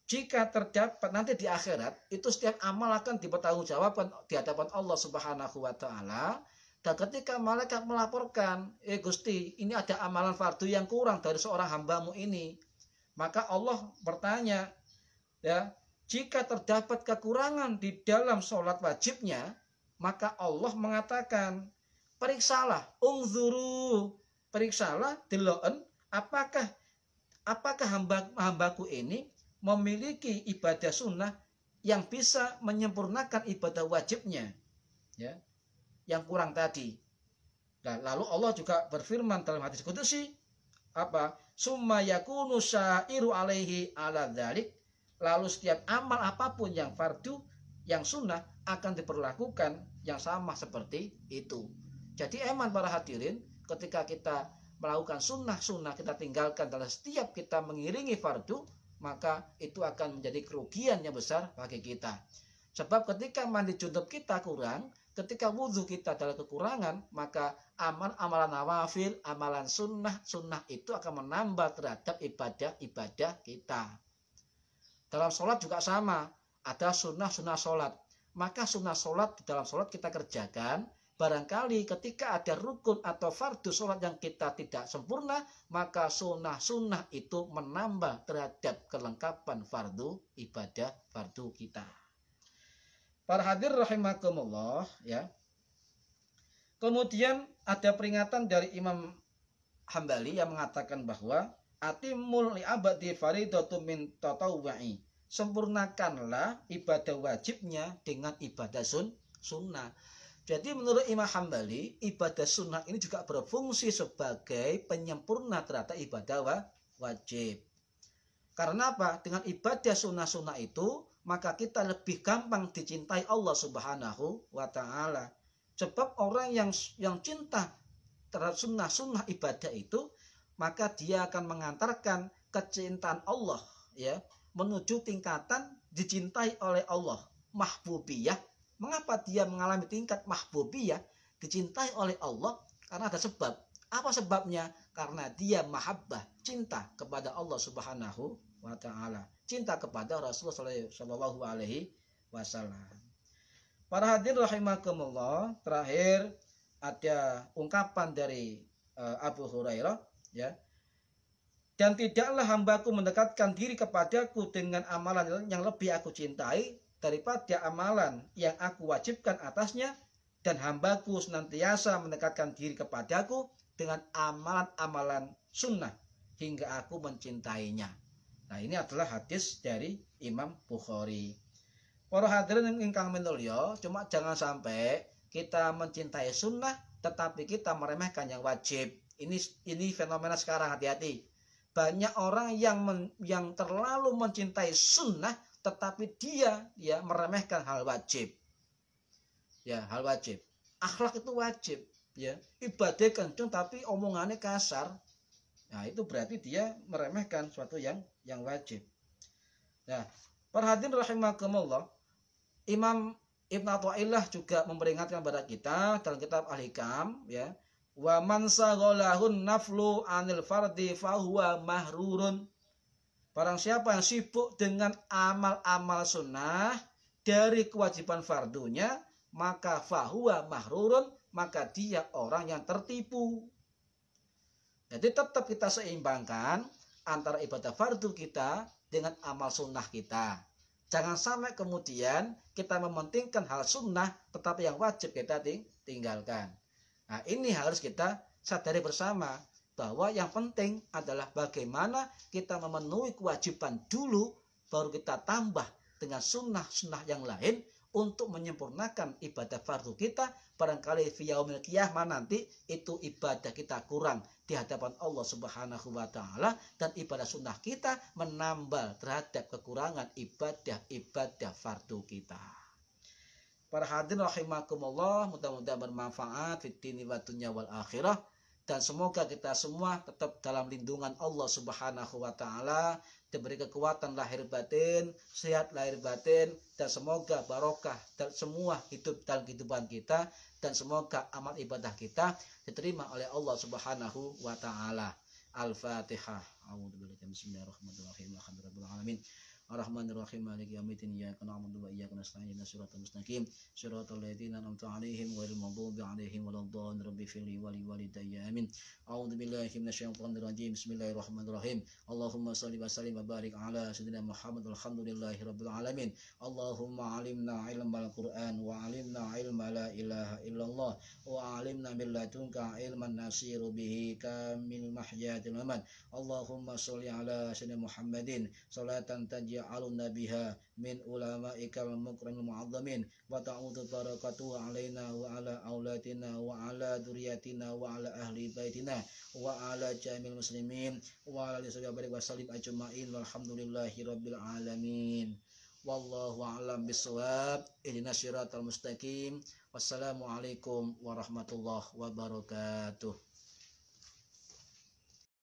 Jika terdapat nanti di akhirat itu setiap amal akan dipertanggungjawabkan di hadapan Allah Subhanahu wa taala, dan ketika malaikat melaporkan, Gusti, ini ada amalan fardu yang kurang dari seorang hambamu ini, maka Allah bertanya, ya, jika terdapat kekurangan di dalam sholat wajibnya, maka Allah mengatakan, periksalah, unzuru, periksalah, deloken, apakah hambaku ini memiliki ibadah sunnah yang bisa menyempurnakan ibadah wajibnya, ya, yang kurang tadi. Nah, lalu Allah juga berfirman dalam hadis qudsi, summa yakunu syairu alaihi ala dzalik, lalu setiap amal apapun yang fardu, yang sunnah akan diperlakukan yang sama seperti itu. Jadi eman para hadirin, ketika kita melakukan sunnah kita tinggalkan dalam setiap kita mengiringi fardu, maka itu akan menjadi kerugian yang besar bagi kita. Sebab ketika mandi junub kita kurang, ketika wudhu kita adalah kekurangan, maka amalan nawafil, amalan sunnah itu akan menambah terhadap ibadah kita. Dalam sholat juga sama, ada sunnah sholat. Maka sunnah sholat di dalam sholat kita kerjakan. Barangkali ketika ada rukun atau fardu sholat yang kita tidak sempurna, maka sunnah itu menambah terhadap kelengkapan ibadah fardu kita. Para hadir rahimakumullah, ya. Kemudian ada peringatan dari Imam Hambali yang mengatakan bahwa atimul li'abadi faridatu min tatawwa'i, sempurnakanlah ibadah wajibnya dengan ibadah sunnah. Jadi menurut Imam Hambali, ibadah sunnah ini juga berfungsi sebagai penyempurna terhadap ibadah wajib. Karena apa? Dengan ibadah sunnah itu, maka kita lebih gampang dicintai Allah Subhanahu wa ta'ala. Sebab orang yang cinta terhadap sunnah ibadah itu, maka dia akan mengantarkan kecintaan Allah, ya, menuju tingkatan dicintai oleh Allah, mahbubiyah. Mengapa dia mengalami tingkat mahbubiyah, dicintai oleh Allah? Karena ada sebab. Apa sebabnya? Karena dia mahabbah, cinta kepada Allah Subhanahu wa ta'ala, cinta kepada Rasulullah Shallallahu alaihi wasallam. Para hadirin rahimakumullah, terakhir ada ungkapan dari Abu Hurairah, ya. Dan tidaklah hambaku mendekatkan diri kepadaku dengan amalan yang lebih aku cintai daripada amalan yang aku wajibkan atasnya, dan hambaku senantiasa mendekatkan diri kepadaku dengan amalan-amalan sunnah hingga aku mencintainya. Nah, ini adalah hadis dari Imam Bukhari. Para hadirin ingkang minulya, cuma jangan sampai kita mencintai sunnah tetapi kita meremehkan yang wajib. Ini fenomena sekarang, hati-hati. Banyak orang yang terlalu mencintai sunnah tetapi dia meremehkan hal wajib. Ya, hal wajib. Akhlak itu wajib, ya. Ibadah kenceng tapi omongannya kasar. Nah, itu berarti dia meremehkan suatu yang wajib. Nah, para hadirin rahimakumullah, Imam Ibn Athaillah juga memperingatkan kepada kita dalam kitab Al-Hikam, ya. Wa man saghalahun naflu anil fardi fahuwa mahrurun. Barang siapa yang sibuk dengan amal-amal sunnah dari kewajiban fardunya, maka fahuwa mahrurun, maka dia orang yang tertipu. Jadi tetap kita seimbangkan antara ibadah fardu kita dengan amal sunnah kita. Jangan sampai kemudian kita mementingkan hal sunnah, tetapi yang wajib kita tinggalkan. Nah, ini harus kita sadari bersama, bahwa yang penting adalah bagaimana kita memenuhi kewajiban dulu, baru kita tambah dengan sunnah-sunnah yang lain untuk menyempurnakan ibadah fardu kita. Barangkali fi yaumil qiyamah nanti itu ibadah kita kurang di hadapan Allah Subhanahu wa taala, dan ibadah sunnah kita menambal terhadap kekurangan ibadah fardu kita. Para hadirin rahimakumullah, mudah-mudahan bermanfaat fid dini wa dunya wal akhirah, dan semoga kita semua tetap dalam lindungan Allah Subhanahu wa taala, diberi kekuatan lahir batin, sehat lahir batin, dan semoga barokah dan semua hidup dalam kehidupan kita, dan semoga amal ibadah kita diterima oleh Allah Subhanahu wa taala. Al-Fatihah. A'udzubillahi bismillahirrahmanirrahim. Alhamdulillahirabbil alamin. Ar-Rahmanir-Rahim, Maliki yaumiddin, iyyaka na'budu wa iyyaka nasta'in, ihdinas siratal mustaqim, siratal ladzina an'amta 'alaihim ghairil maghdubi 'alaihim waladdallin, rabbi firli wa li walidayya, amin. A'udzu billahi minasyaitonir rajim. Bismillahirrahmanirrahim. Allahumma shalli wa sallim wa barik ala sayyidina Muhammad, walhamdulillahi rabbil alamin. Allahumma 'allimna ilmal Qur'an wa 'allimna ilma la ilaha illallah wa 'allimna min ladunka ilman nasiru bihi kamil mahyatil aman. Allahumma shalli ala sayyidina Muhammadin salatan taj'aluna biha min ulama'ikal mukramil mu'azzamin, wa ta'udzu barakatuhu alaina wa ala aulatina wa ala dzurriyyatina wa ala ahli baitina wa ala jamil muslimin wa ala alihi wa sallim ajma'in, walhamdulillahi rabbil alamin. Wallahu a'lam bissawab. Ihdinas siratal mustaqim. Wassalamualaikum warahmatullahi wabarakatuh.